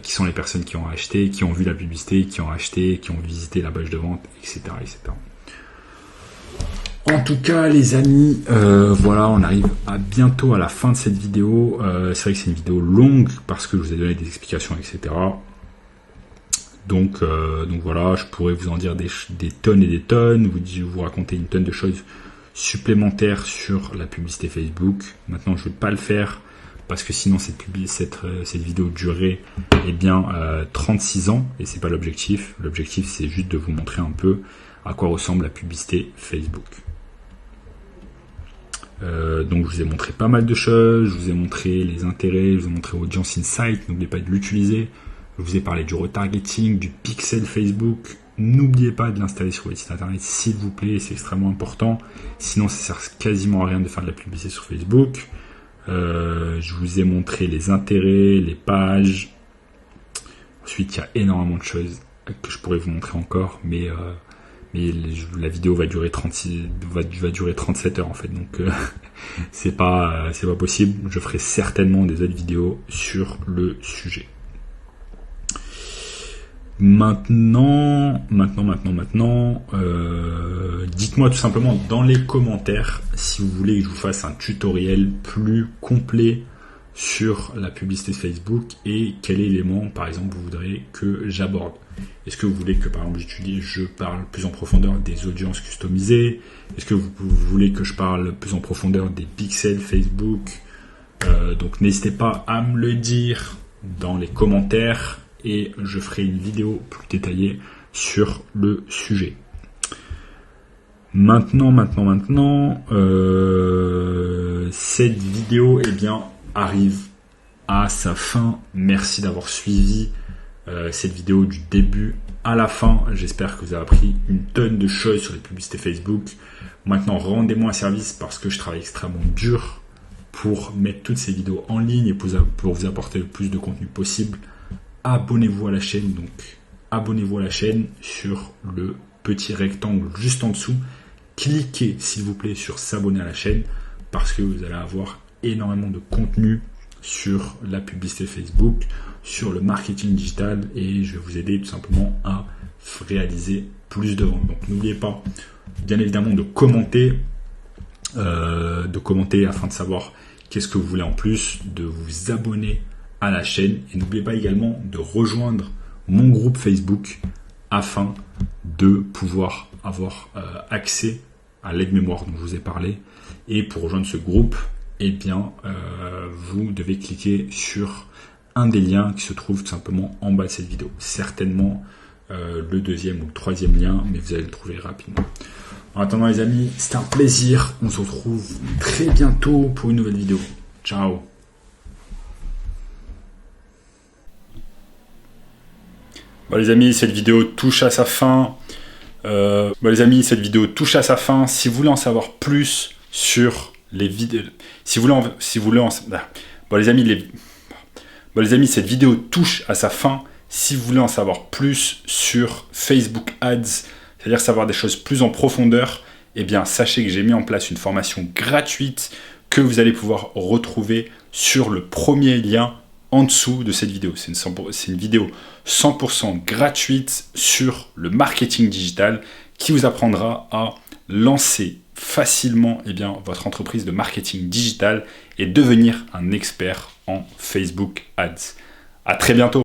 qui sont les personnes qui ont acheté, qui ont vu la publicité, qui ont acheté, qui ont visité la page de vente, etc. etc. En tout cas, les amis, voilà, on arrive bientôt à la fin de cette vidéo. C'est vrai que c'est une vidéo longue parce que je vous ai donné des explications, etc. Donc voilà, je pourrais vous en dire des tonnes et des tonnes, vous raconter une tonne de choses supplémentaires sur la publicité Facebook. Maintenant, je ne vais pas le faire parce que sinon cette vidéo durerait 36 ans et c'est pas l'objectif. L'objectif, c'est juste de vous montrer un peu à quoi ressemble la publicité Facebook. Donc je vous ai montré pas mal de choses, je vous ai montré les intérêts, je vous ai montré Audience Insight, n'oubliez pas de l'utiliser. Je vous ai parlé du retargeting, du pixel Facebook. N'oubliez pas de l'installer sur votre site internet, s'il vous plaît, c'est extrêmement important. Sinon, ça sert quasiment à rien de faire de la publicité sur Facebook. Je vous ai montré les intérêts, les pages. Ensuite, il y a énormément de choses que je pourrais vous montrer encore, mais la vidéo va durer 37 heures en fait, donc c'est pas possible. Je ferai certainement des autres vidéos sur le sujet. Maintenant, dites-moi tout simplement dans les commentaires si vous voulez que je vous fasse un tutoriel plus complet sur la publicité Facebook et quel élément, par exemple, vous voudrez que j'aborde. Est-ce que vous voulez que, par exemple, je parle plus en profondeur des audiences customisées? Est-ce que vous voulez que je parle plus en profondeur des pixels Facebook? Donc, n'hésitez pas à me le dire dans les commentaires et je ferai une vidéo plus détaillée sur le sujet. Maintenant, cette vidéo, arrive à sa fin. Merci d'avoir suivi cette vidéo du début à la fin. J'espère que vous avez appris une tonne de choses sur les publicités Facebook. Maintenant, rendez-moi un service parce que je travaille extrêmement dur pour mettre toutes ces vidéos en ligne et pour vous apporter le plus de contenu possible. Abonnez-vous à la chaîne, donc abonnez-vous à la chaîne sur le petit rectangle juste en dessous. Cliquez s'il vous plaît sur s'abonner à la chaîne parce que vous allez avoir énormément de contenu sur la publicité Facebook, sur le marketing digital et je vais vous aider tout simplement à réaliser plus de ventes. Donc n'oubliez pas bien évidemment de commenter afin de savoir qu'est-ce que vous voulez en plus, de vous abonner à la chaîne et n'oubliez pas également de rejoindre mon groupe Facebook afin de pouvoir avoir accès à l'aide-mémoire dont je vous ai parlé. Et pour rejoindre ce groupe, vous devez cliquer sur un des liens qui se trouve tout simplement en bas de cette vidéo. Certainement le deuxième ou le troisième lien, mais vous allez le trouver rapidement. En attendant les amis, c'était un plaisir. On se retrouve très bientôt pour une nouvelle vidéo. Ciao. Bon les amis, cette vidéo touche à sa fin. Si vous voulez en savoir plus sur les vidéos, cette vidéo touche à sa fin. Si vous voulez en savoir plus sur Facebook Ads, c'est-à-dire savoir des choses plus en profondeur, sachez que j'ai mis en place une formation gratuite que vous allez pouvoir retrouver sur le premier lien en dessous de cette vidéo. C'est une vidéo 100% gratuite sur le marketing digital qui vous apprendra à lancer facilement votre entreprise de marketing digital et devenir un expert en Facebook Ads. À très bientôt.